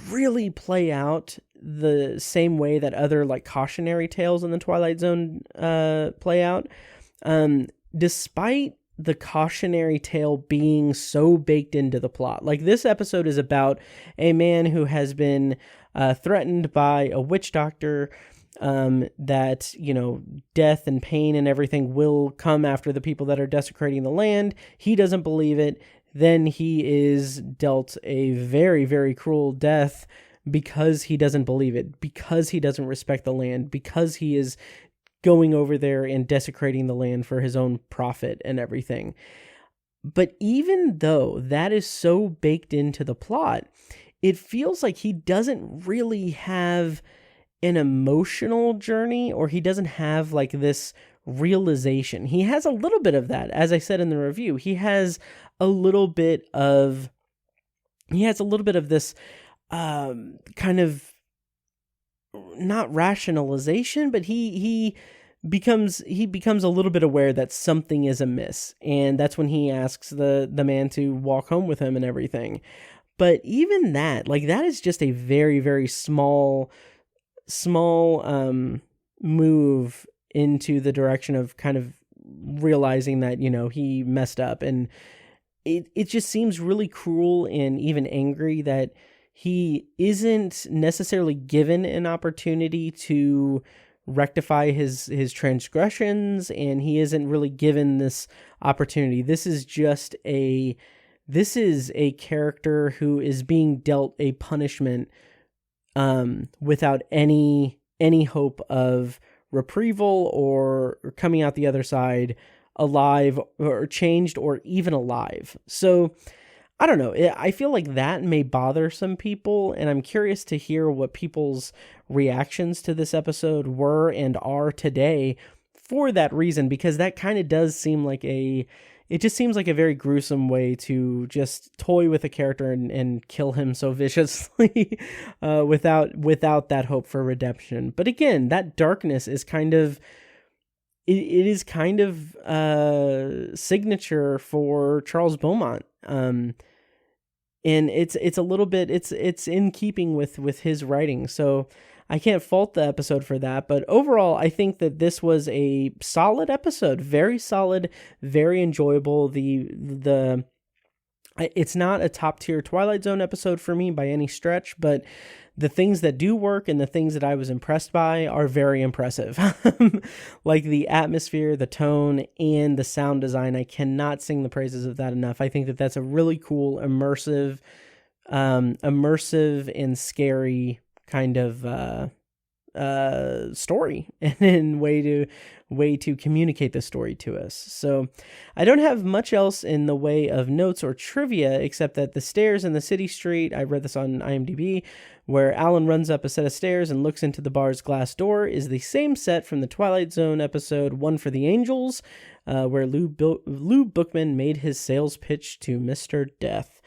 really play out the same way that other like cautionary tales in the Twilight Zone play out. Despite the cautionary tale being so baked into the plot. Like, this episode is about a man who has been threatened by a witch doctor, that, death and pain and everything will come after the people that are desecrating the land. He doesn't believe it. Then he is dealt a very, very cruel death because he doesn't believe it, because he doesn't respect the land, because he is going over there and desecrating the land for his own profit and everything. But even though that is so baked into the plot, it feels like he doesn't really have an emotional journey, or he doesn't have like this realization. He has a little bit of that, as I said in the review. He has a little bit of this kind of, not rationalization, but he becomes a little bit aware that something is amiss, and that's when he asks the man to walk home with him and everything. But even that, like, that is just a very, very small move into the direction of kind of realizing that, he messed up. And it just seems really cruel and even angry that he isn't necessarily given an opportunity to rectify his transgressions, and he isn't really given this opportunity. This is a character who is being dealt a punishment without any hope of reprieval or coming out the other side alive or changed or even alive. So I don't know. I feel like that may bother some people, and I'm curious to hear what people's reactions to this episode were and are today for that reason, because that kind of does seem like it just seems like a very gruesome way to just toy with a character and kill him so viciously without that hope for redemption. But again, that darkness is kind of, it is kind of signature for Charles Beaumont. And it's a little bit, it's in keeping with his writing. So I can't fault the episode for that, but overall, I think that this was a solid episode, very solid, very enjoyable. It's not a top tier Twilight Zone episode for me by any stretch, but the things that do work and the things that I was impressed by are very impressive. Like the atmosphere, the tone, and the sound design. I cannot sing the praises of that enough. I think that that's a really cool, immersive and scary kind of story and way to communicate the story to us. So I don't have much else in the way of notes or trivia except that the stairs in the city street, I read this on IMDb, where Alan runs up a set of stairs and looks into the bar's glass door, is the same set from the Twilight Zone episode One for the Angels, where Lou Bookman made his sales pitch to Mr. Death.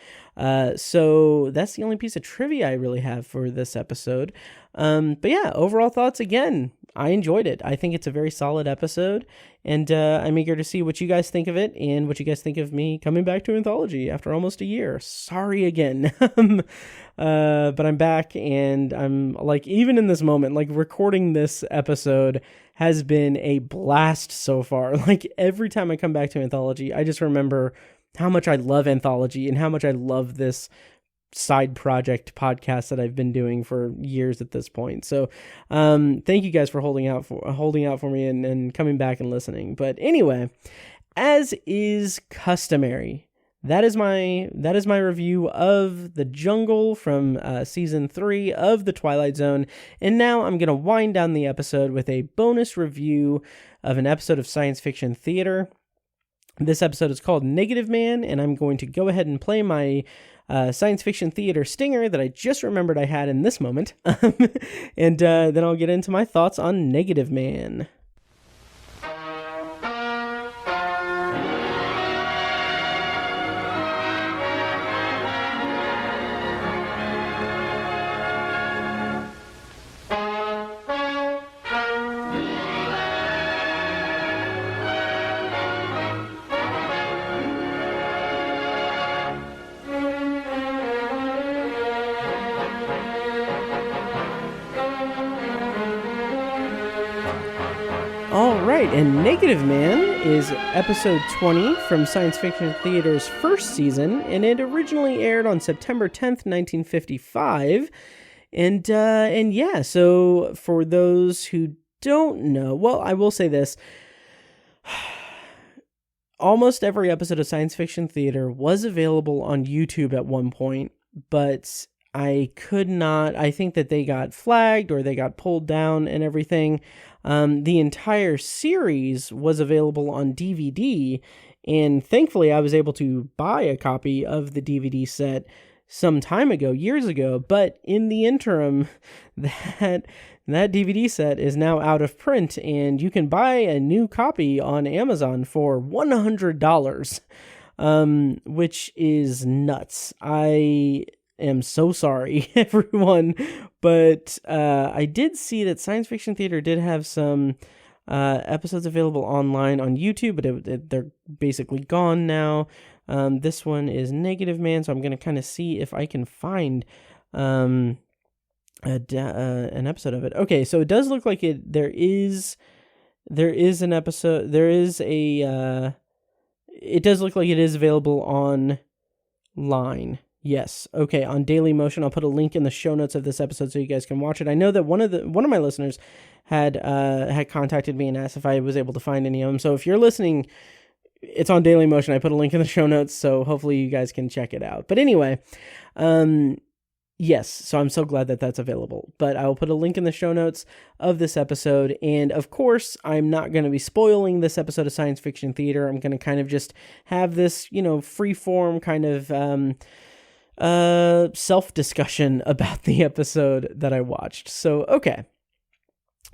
So that's the only piece of trivia I really have for this episode. But yeah, overall thoughts, again, I enjoyed it. I think it's a very solid episode, and I'm eager to see what you guys think of it and what you guys think of me coming back to Anthology after almost a year. Sorry again. But I'm back, and I'm like, even in this moment, like recording this episode has been a blast so far. Like every time I come back to Anthology, I just remember how much I love Anthology and how much I love this side project podcast that I've been doing for years at this point. So thank you guys for holding out for me and coming back and listening. But anyway, as is customary, that is my review of The Jungle from season 3 of The Twilight Zone. And now I'm going to wind down the episode with a bonus review of an episode of Science Fiction Theater. This episode is called Negative Man, and I'm going to go ahead and play my Science Fiction Theater stinger that I just remembered I had in this moment. And then I'll get into my thoughts on Negative Man. And Negative Man is episode 20 from Science Fiction Theater's first season, and it originally aired on September 10th, 1955. And yeah, so for those who don't know, well, I will say this. Almost every episode of Science Fiction Theater was available on YouTube at one point, but I think that they got flagged or they got pulled down and everything. The entire series was available on DVD, and thankfully I was able to buy a copy of the DVD set some time ago, years ago, but in the interim, that DVD set is now out of print, and you can buy a new copy on Amazon for $100, which is nuts. I am so sorry, everyone, but I did see that Science Fiction Theater did have some episodes available online on YouTube, but they're basically gone now. This one is Negative Man, so I'm going to kind of see if I can find an episode of it. Okay, so it does look like there is an episode, it does look like it is available online. Yes. Okay. On Daily Motion, I'll put a link in the show notes of this episode so you guys can watch it. I know that one of my listeners had contacted me and asked if I was able to find any of them. So if you're listening, it's on Daily Motion. I put a link in the show notes, so hopefully you guys can check it out. But anyway, Yes, so I'm so glad that that's available. But I will put a link in the show notes of this episode. And of course, I'm not going to be spoiling this episode of Science Fiction Theater. I'm going to kind of just have this, free form kind of self-discussion about the episode that I watched. So, okay.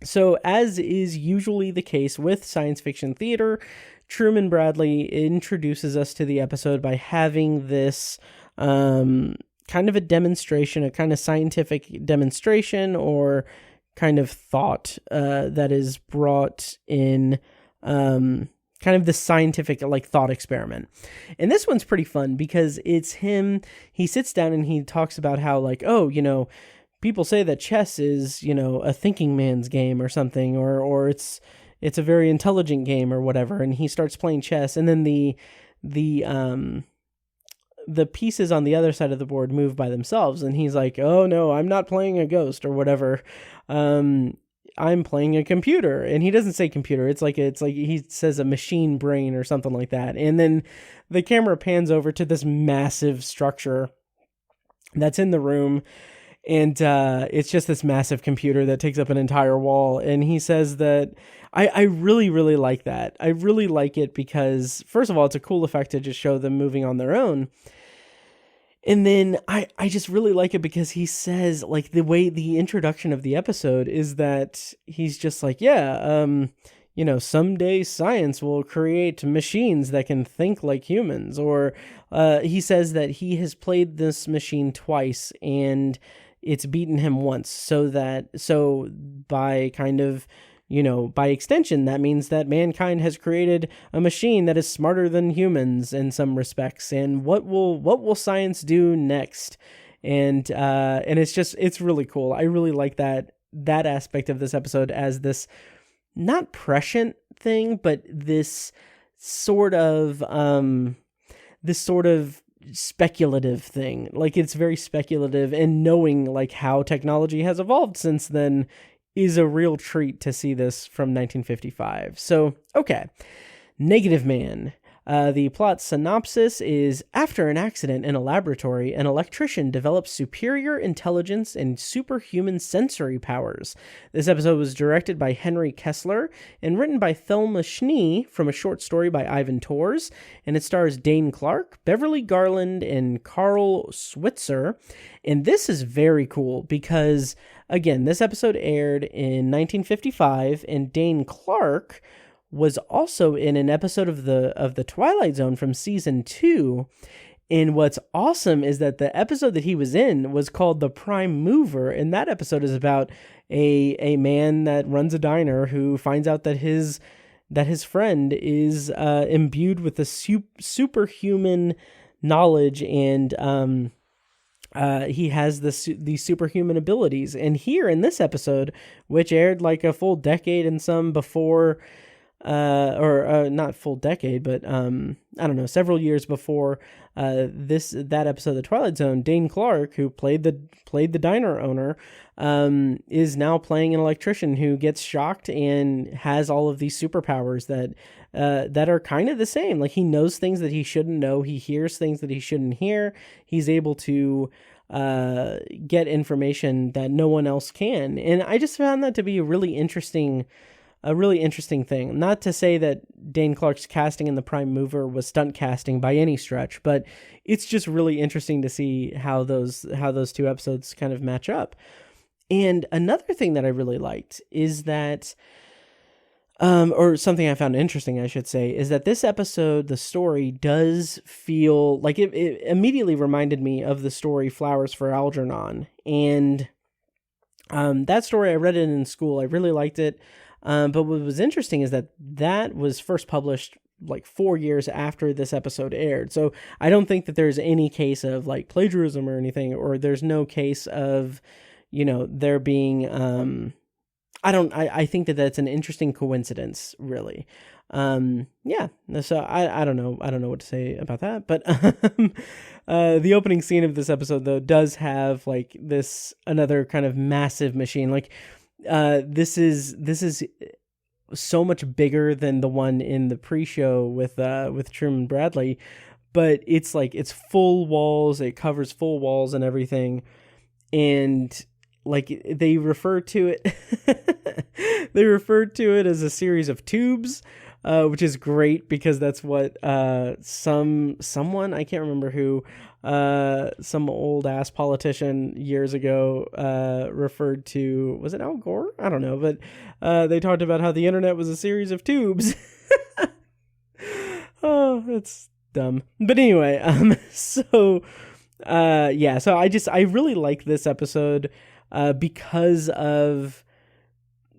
So, as is usually the case with Science Fiction Theater, Truman Bradley introduces us to the episode by having this kind of a demonstration, a kind of scientific demonstration or kind of thought that is brought in kind of the scientific thought experiment. And this one's pretty fun because it's him. He sits down and he talks about how people say that chess is, a thinking man's game or something, or it's a very intelligent game or whatever. And he starts playing chess, and then the pieces on the other side of the board move by themselves. And he's like, oh no, I'm not playing a ghost or whatever. I'm playing a computer. And he doesn't say computer. It's like he says a machine brain or something like that. And then the camera pans over to this massive structure that's in the room. And it's just this massive computer that takes up an entire wall. And he says that I really, really like that. I really like it because, first of all, it's a cool effect to just show them moving on their own. And then I just really like it because he says, the way the introduction of the episode is that he's just like, someday science will create machines that can think like humans. Or he says that he has played this machine twice and it's beaten him once. So by kind of, by extension, that means that mankind has created a machine that is smarter than humans in some respects. And what will science do next? And it's really cool. I really like that aspect of this episode as this not prescient thing, but this sort of speculative thing. It's very speculative, and knowing how technology has evolved since then is a real treat to see this from 1955. So, okay. Negative Man. The plot synopsis is, after an accident in a laboratory, an electrician develops superior intelligence and superhuman sensory powers. This episode was directed by Henry Kessler and written by Thelma Schnee from a short story by Ivan Tors, and it stars Dane Clark, Beverly Garland, and Carl Switzer. And this is very cool because, again, this episode aired in 1955, and Dane Clark was also in an episode of the Twilight Zone from season 2. And what's awesome is that the episode that he was in was called The Prime Mover, and that episode is about a man that runs a diner who finds out that his friend is imbued with a superhuman knowledge, and he has these superhuman abilities. And here in this episode, which aired a full decade and some before, not full decade, but I don't know, several years before that episode of the Twilight Zone, Dane Clark, who played the diner owner, is now playing an electrician who gets shocked and has all of these superpowers that are kind of the same. He knows things that he shouldn't know. He hears things that he shouldn't hear. He's able to get information that no one else can. And I just found that to be a really interesting thing. Not to say that Dane Clark's casting in The Prime Mover was stunt casting by any stretch, but it's just really interesting to see how those two episodes kind of match up. And another thing that I really liked is that, or something I found interesting, I should say, is that this episode, the story does feel like it immediately reminded me of the story Flowers for Algernon. And that story, I read it in school. I really liked it. But what was interesting is that was first published 4 years after this episode aired. So I don't think that there's any case of plagiarism or anything, or there's no case of, there being, I think that that's an interesting coincidence, really. Yeah. So I don't know. I don't know what to say about that, but, the opening scene of this episode though does have this, another kind of massive machine. This is so much bigger than the one in the pre-show with Truman Bradley, but it's full walls. It covers full walls and everything, and like they refer to it they refer to it as a series of tubes, which is great because that's what someone, I can't remember who, some old ass politician years ago referred to. Was it Al Gore? I don't know, but they talked about how the internet was a series of tubes. Oh, it's dumb. But anyway, so I really like this episode because of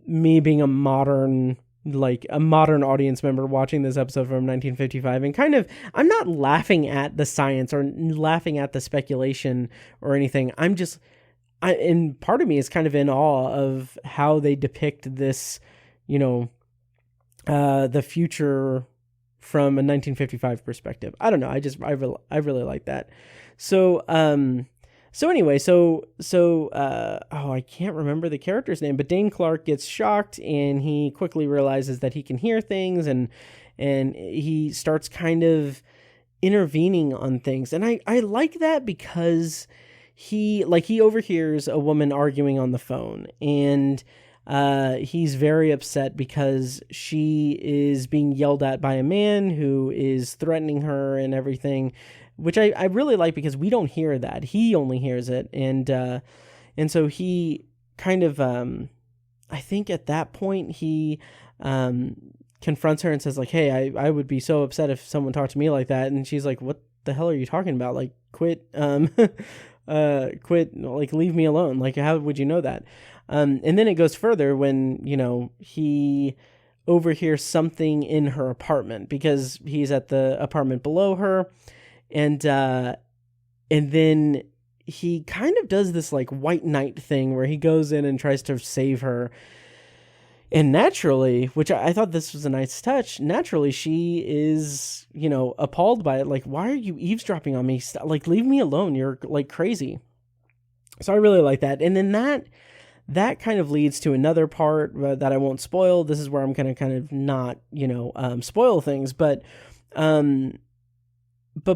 me being a modern audience member watching this episode from 1955, and kind of, I'm not laughing at the science or laughing at the speculation or anything. And part of me is kind of in awe of how they depict this, the future from a 1955 perspective. I don't know. I really like that. So anyway, I can't remember the character's name, but Dane Clark gets shocked and he quickly realizes that he can hear things, and he starts kind of intervening on things. And I like that because he overhears a woman arguing on the phone, and he's very upset because she is being yelled at by a man who is threatening her and everything, which I really like because we don't hear that. He only hears it. And so he kind of, I think at that point he confronts her and says like, hey, I would be so upset if someone talked to me like that. And she's like, what the hell are you talking about? Like, quit, like, leave me alone. Like, how would you know that? And then it goes further when, he overhears something in her apartment because he's at the apartment below her. And then he kind of does this like white knight thing where he goes in and tries to save her. And naturally, which I thought this was a nice touch, naturally she is, appalled by it. Like, why are you eavesdropping on me? Like, leave me alone. You're like crazy. So I really like that. And then that kind of leads to another part that I won't spoil. This is where I'm going to kind of not, spoil things. But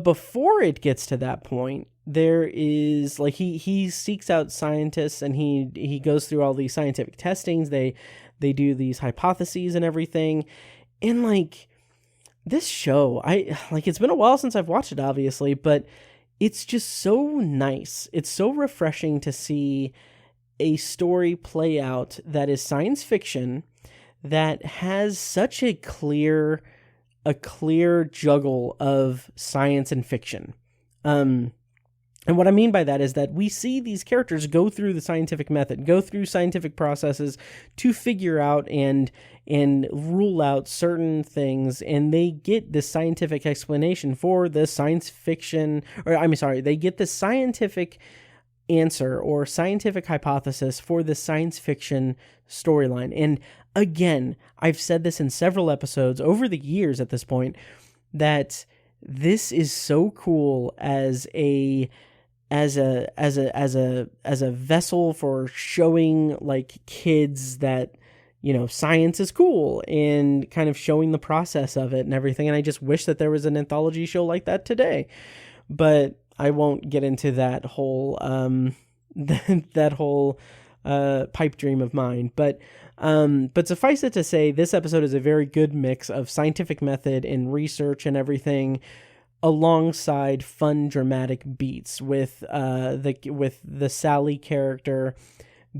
before it gets to that point, there is like he seeks out scientists, and he goes through all these scientific testings. They do these hypotheses and everything. And like this show, it's been a while since I've watched it, obviously, but it's just so nice. It's so refreshing to see a story play out that is science fiction that has such a clear juggle of science and fiction. And what I mean by that is that we see these characters go through the scientific method, go through scientific processes to figure out and rule out certain things, and they get this scientific explanation for the science fiction, they get the scientific answer or scientific hypothesis for the science fiction storyline. And again, I've said this in several episodes over the years at this point, that this is so cool as a vessel for showing like kids that, science is cool, and kind of showing the process of it and everything. And I just wish that there was an anthology show like that today, but I won't get into that whole pipe dream of mine. But suffice it to say, this episode is a very good mix of scientific method and research and everything, alongside fun dramatic beats with the Sally character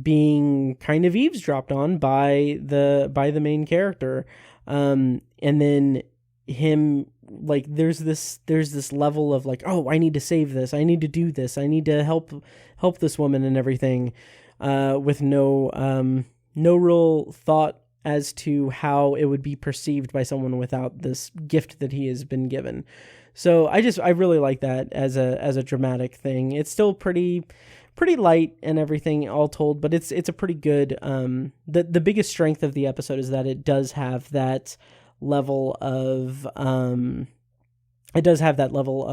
being kind of eavesdropped on by the main character, and then him, like, there's this level of like, oh, I need to save this, I need to do this, I need to help this woman and everything, with no real thought as to how it would be perceived by someone without this gift that he has been given. So I really like that as a dramatic thing. It's still pretty light and everything all told, but it's a pretty good, the biggest strength of the episode is that it does have that level of, that level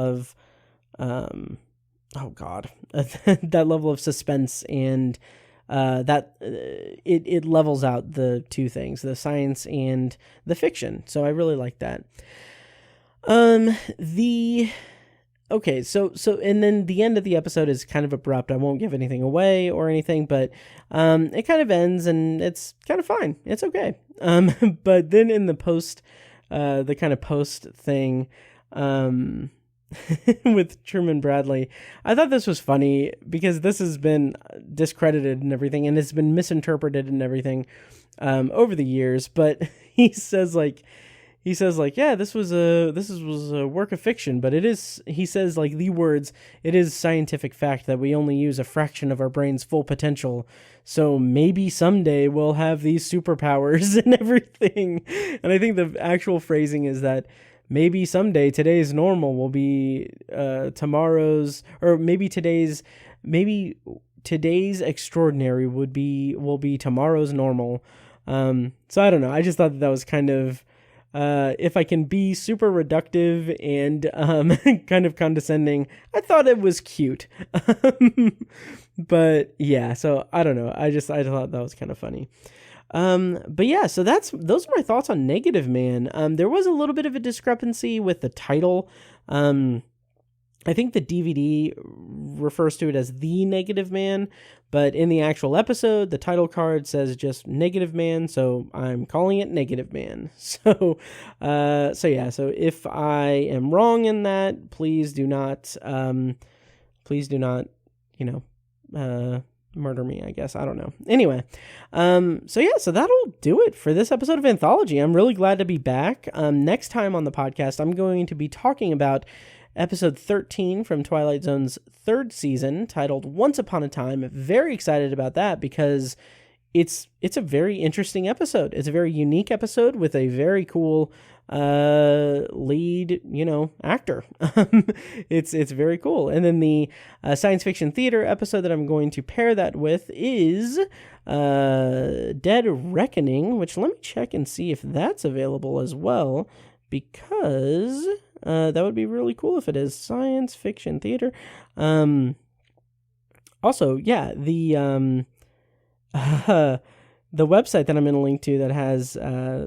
of suspense, and that it levels out the two things, the science and the fiction. So I really like that. Okay, so and then the end of the episode is kind of abrupt. I won't give anything away or anything, but it kind of ends and it's kind of fine. It's okay. But then in the the kind of post thing, with Truman Bradley, I thought this was funny because this has been discredited and everything, and it's been misinterpreted and everything over the years. But he says yeah, this was a work of fiction, but it is, he says, like, the words, it is scientific fact that we only use a fraction of our brain's full potential, so maybe someday we'll have these superpowers and everything. And I think the actual phrasing is that maybe someday today's normal will be tomorrow's, or maybe today's extraordinary will be tomorrow's normal. So I don't know, I just thought that was kind of, if I can be super reductive and kind of condescending, I thought it was cute. But yeah, so I don't know. I thought that was kind of funny. But yeah, so those are my thoughts on Negative Man. There was a little bit of a discrepancy with the title. I think the DVD refers to it as The Negative Man, but in the actual episode, the title card says just Negative Man, so I'm calling it Negative Man. So yeah, so if I am wrong in that, please do not, murder me, I guess. I don't know. Anyway, so yeah, so that'll do it for this episode of Anthology. I'm really glad to be back. Next time on the podcast, I'm going to be talking about episode 13 from Twilight Zone's third season, titled Once Upon a Time. Very excited about that because it's a very interesting episode. It's a very unique episode with a very cool lead, actor. It's very cool. And then the science fiction theater episode that I'm going to pair that with is Dead Reckoning, which let me check and see if that's available as well, because that would be really cool if it is science fiction theater. Also, yeah, the website that I'm going to link to that has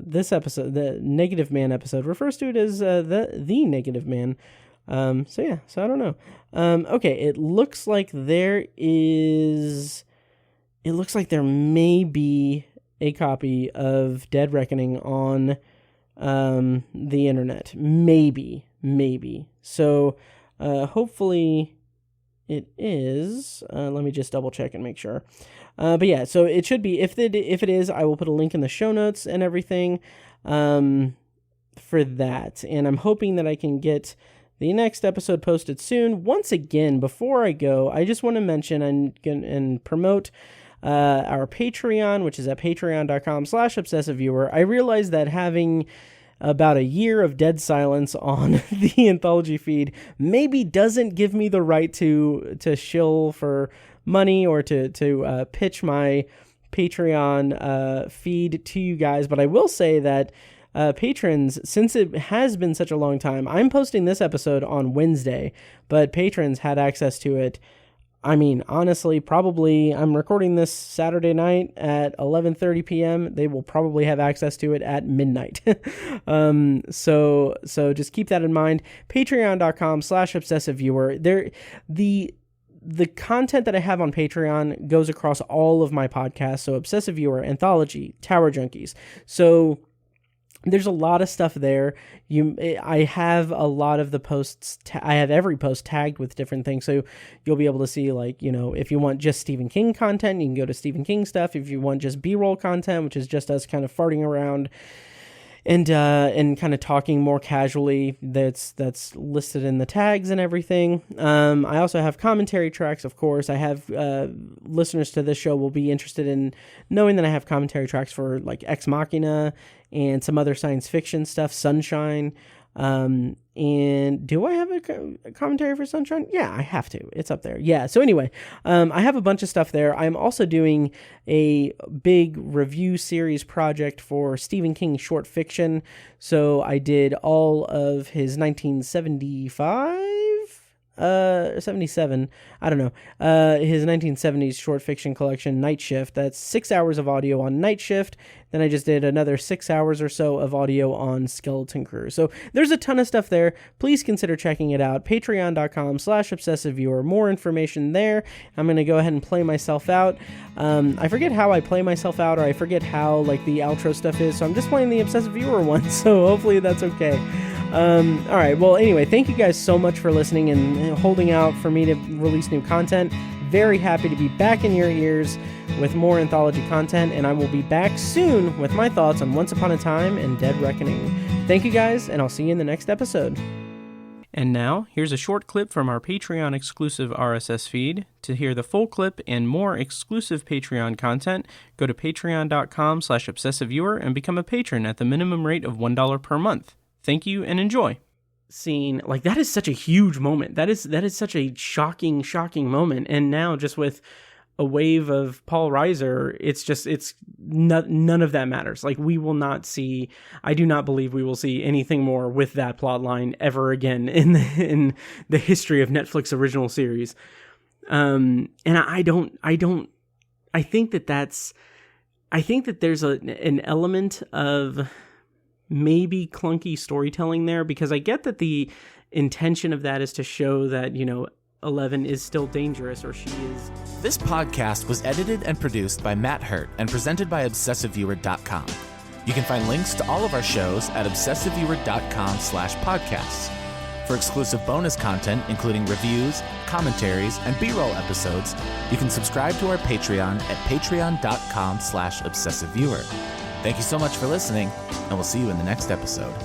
this episode, the Negative Man episode, refers to it as the Negative Man. So yeah, so I don't know. Okay, it looks like there may be a copy of Dead Reckoning on the internet. Maybe. So hopefully it is. Let me just double check and make sure. But yeah, so it should be. If it is, I will put a link in the show notes and everything for that. And I'm hoping that I can get the next episode posted soon. Once again, before I go, I just want to mention and promote our Patreon, which is at patreon.com/obsessiveviewer. I realize that having about a year of dead silence on the Anthology feed maybe doesn't give me the right to shill for money or to pitch my Patreon feed to you guys. But I will say that patrons, since it has been such a long time, I'm posting this episode on Wednesday, but patrons had access to it. I mean, honestly, probably I'm recording this Saturday night at 11:30 p.m. They will probably have access to it at midnight. So just keep that in mind. Patreon.com/obsessiveviewer. There, the content that I have on Patreon goes across all of my podcasts. So Obsessive Viewer, Anthology, Tower Junkies. So there's a lot of stuff there. I have a lot of the posts. I have every post tagged with different things, so you'll be able to see, like, if you want just Stephen King content, you can go to Stephen King stuff. If you want just B-roll content, which is just us kind of farting around and kind of talking more casually, that's listed in the tags and everything. I also have commentary tracks, of course. I have listeners to this show will be interested in knowing that I have commentary tracks for, like, Ex Machina and some other science fiction stuff, Sunshine. And do I have a commentary for Sunshine? Yeah, I have to. It's up there. Yeah. So anyway, I have a bunch of stuff there. I'm also doing a big review series project for Stephen King short fiction. So I did all of his 1975, 77, I don't know, his 1970s short fiction collection, Night Shift. That's 6 hours of audio on Night Shift. Then I just did another 6 hours or so of audio on Skeleton Crew. So there's a ton of stuff there. Please consider checking it out. Patreon.com/obsessiveviewer. More information there. I'm going to go ahead and play myself out. I forget how I play myself out, or I forget how like the outro stuff is, so I'm just playing the Obsessive Viewer one, so hopefully that's okay. All right, well, anyway, thank you guys so much for listening and holding out for me to release new content. Very happy to be back in your ears with more Anthology content, and I will be back soon with my thoughts on Once Upon a Time and Dead Reckoning. Thank you guys, and I'll see you in the next episode. And now, here's a short clip from our Patreon exclusive RSS feed. To hear the full clip and more exclusive Patreon content, go to patreon.com/obsessiveviewer and become a patron at the minimum rate of $1 per month. Thank you and enjoy. Scene, like, that is such a huge moment. That is such a shocking moment. And now, just with a wave of Paul Reiser, it's none of that matters. Like, we will not see, I do not believe we will see anything more with that plot line ever again in the history of Netflix original series. And I think that there's an element of maybe clunky storytelling there, because I get that the intention of that is to show that, 11 is still dangerous, or she is. This podcast was edited and produced by Matt Hurt and presented by ObsessiveViewer.com. You can find links to all of our shows at ObsessiveViewer.com/podcasts. For exclusive bonus content, including reviews, commentaries, and B-roll episodes, you can subscribe to our Patreon at patreon.com/ObsessiveViewer. Thank you so much for listening, and we'll see you in the next episode.